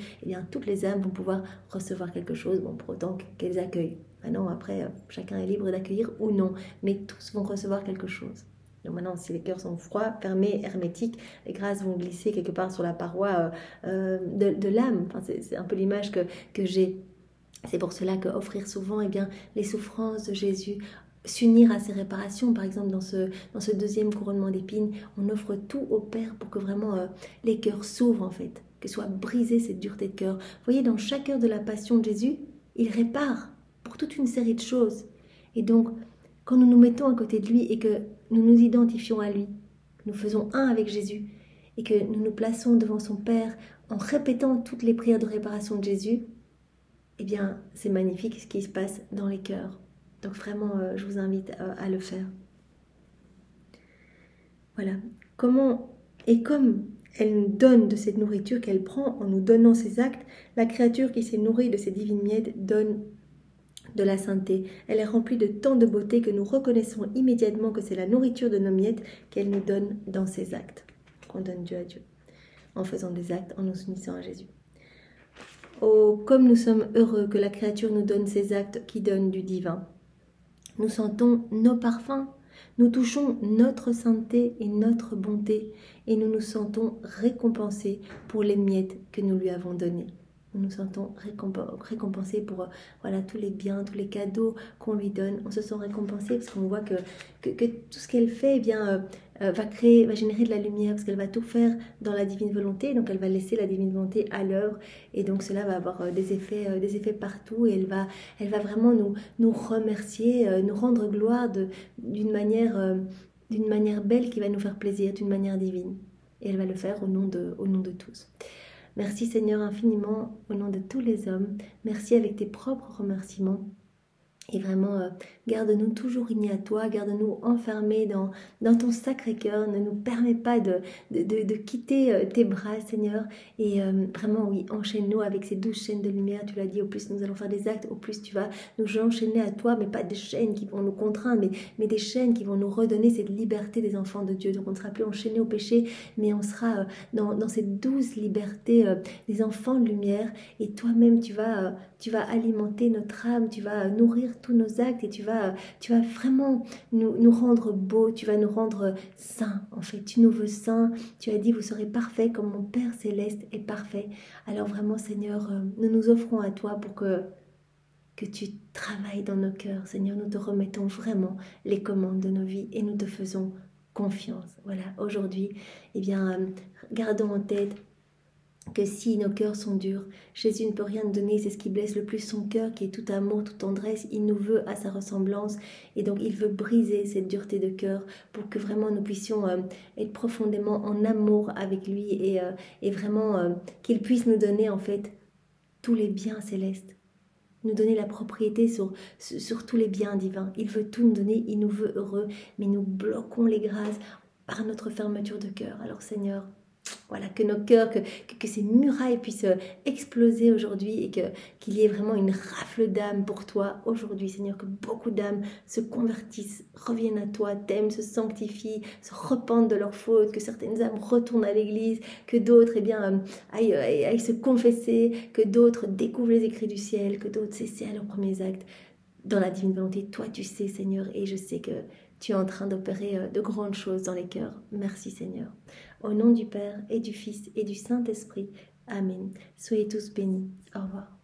toutes les âmes vont pouvoir recevoir quelque chose, pour autant qu'elles accueillent. Maintenant, après, chacun est libre d'accueillir ou non, mais tous vont recevoir quelque chose. Donc maintenant, si les cœurs sont froids, fermés, hermétiques, les grâces vont glisser quelque part sur la paroi de l'âme. Enfin, c'est un peu l'image que j'ai. C'est pour cela qu'offrir souvent eh bien, les souffrances de Jésus, s'unir à ses réparations, par exemple dans ce deuxième couronnement d'épines, on offre tout au Père pour que vraiment les cœurs s'ouvrent en fait, que soit brisée cette dureté de cœur. Vous voyez, dans chaque heure de la passion de Jésus, il répare pour toute une série de choses. Et donc, quand nous nous mettons à côté de lui et que nous nous identifions à lui, nous faisons un avec Jésus et que nous nous plaçons devant son Père en répétant toutes les prières de réparation de Jésus, eh bien, c'est magnifique ce qui se passe dans les cœurs. Donc vraiment, je vous invite à le faire. Voilà. Comme elle nous donne de cette nourriture qu'elle prend en nous donnant ses actes, la créature qui s'est nourrie de ces divines miettes donne de la sainteté. Elle est remplie de tant de beauté que nous reconnaissons immédiatement que c'est la nourriture de nos miettes qu'elle nous donne dans ses actes. Qu'on donne Dieu à Dieu, en faisant des actes, en nous unissant à Jésus. Oh, comme nous sommes heureux que la créature nous donne ces actes qui donnent du divin. Nous sentons nos parfums, nous touchons notre sainteté et notre bonté, et nous nous sentons récompensés pour les miettes que nous lui avons données. Nous nous sentons récompensés pour voilà, tous les biens, tous les cadeaux qu'on lui donne. On se sent récompensés parce qu'on voit que tout ce qu'elle fait eh bien, va générer de la lumière, parce qu'elle va tout faire dans la divine volonté, donc elle va laisser la divine volonté à l'œuvre, et donc cela va avoir des effets partout, et elle va vraiment nous remercier, nous rendre gloire d'une manière belle qui va nous faire plaisir, d'une manière divine. Et elle va le faire au nom de tous. Merci Seigneur infiniment au nom de tous les hommes. Merci avec tes propres remerciements. Et vraiment, garde-nous toujours unis à toi, garde-nous enfermés dans ton sacré cœur. Ne nous permets pas de quitter tes bras, Seigneur. Et vraiment, oui, enchaîne-nous avec ces 12 chaînes de lumière. Tu l'as dit, au plus nous allons faire des actes, au plus tu vas nous enchaîner à toi, mais pas des chaînes qui vont nous contraindre, mais des chaînes qui vont nous redonner cette liberté des enfants de Dieu. Donc on ne sera plus enchaînés au péché, mais on sera dans cette douce liberté des enfants de lumière. Et toi-même, tu vas alimenter notre âme, tu vas nourrir tous nos actes, et tu vas vraiment nous rendre beaux, tu vas nous rendre saints. En fait, tu nous veux saints. Tu as dit, vous serez parfaits comme mon Père Céleste est parfait. Alors vraiment, Seigneur, nous nous offrons à toi pour que tu travailles dans nos cœurs. Seigneur, nous te remettons vraiment les commandes de nos vies et nous te faisons confiance. Voilà, aujourd'hui, eh bien, gardons en tête que si nos cœurs sont durs, Jésus ne peut rien nous donner, c'est ce qui blesse le plus son cœur, qui est tout amour, toute tendresse. Il nous veut à sa ressemblance, et donc il veut briser cette dureté de cœur pour que vraiment nous puissions être profondément en amour avec lui, et vraiment qu'il puisse nous donner en fait tous les biens célestes, nous donner la propriété sur tous les biens divins. Il veut tout nous donner, il nous veut heureux, mais nous bloquons les grâces par notre fermeture de cœur. Alors Seigneur, voilà, que nos cœurs, que ces murailles puissent exploser aujourd'hui, et qu'il y ait vraiment une rafle d'âmes pour toi aujourd'hui, Seigneur, que beaucoup d'âmes se convertissent, reviennent à toi, t'aiment, se sanctifient, se repentent de leurs fautes, que certaines âmes retournent à l'église, que d'autres aillent se confesser, que d'autres découvrent les écrits du ciel, que d'autres s'essaient à leurs premiers actes dans la divine volonté. Toi, tu sais, Seigneur, et je sais que tu es en train d'opérer de grandes choses dans les cœurs. Merci, Seigneur. Au nom du Père et du Fils et du Saint-Esprit. Amen. Soyez tous bénis. Au revoir.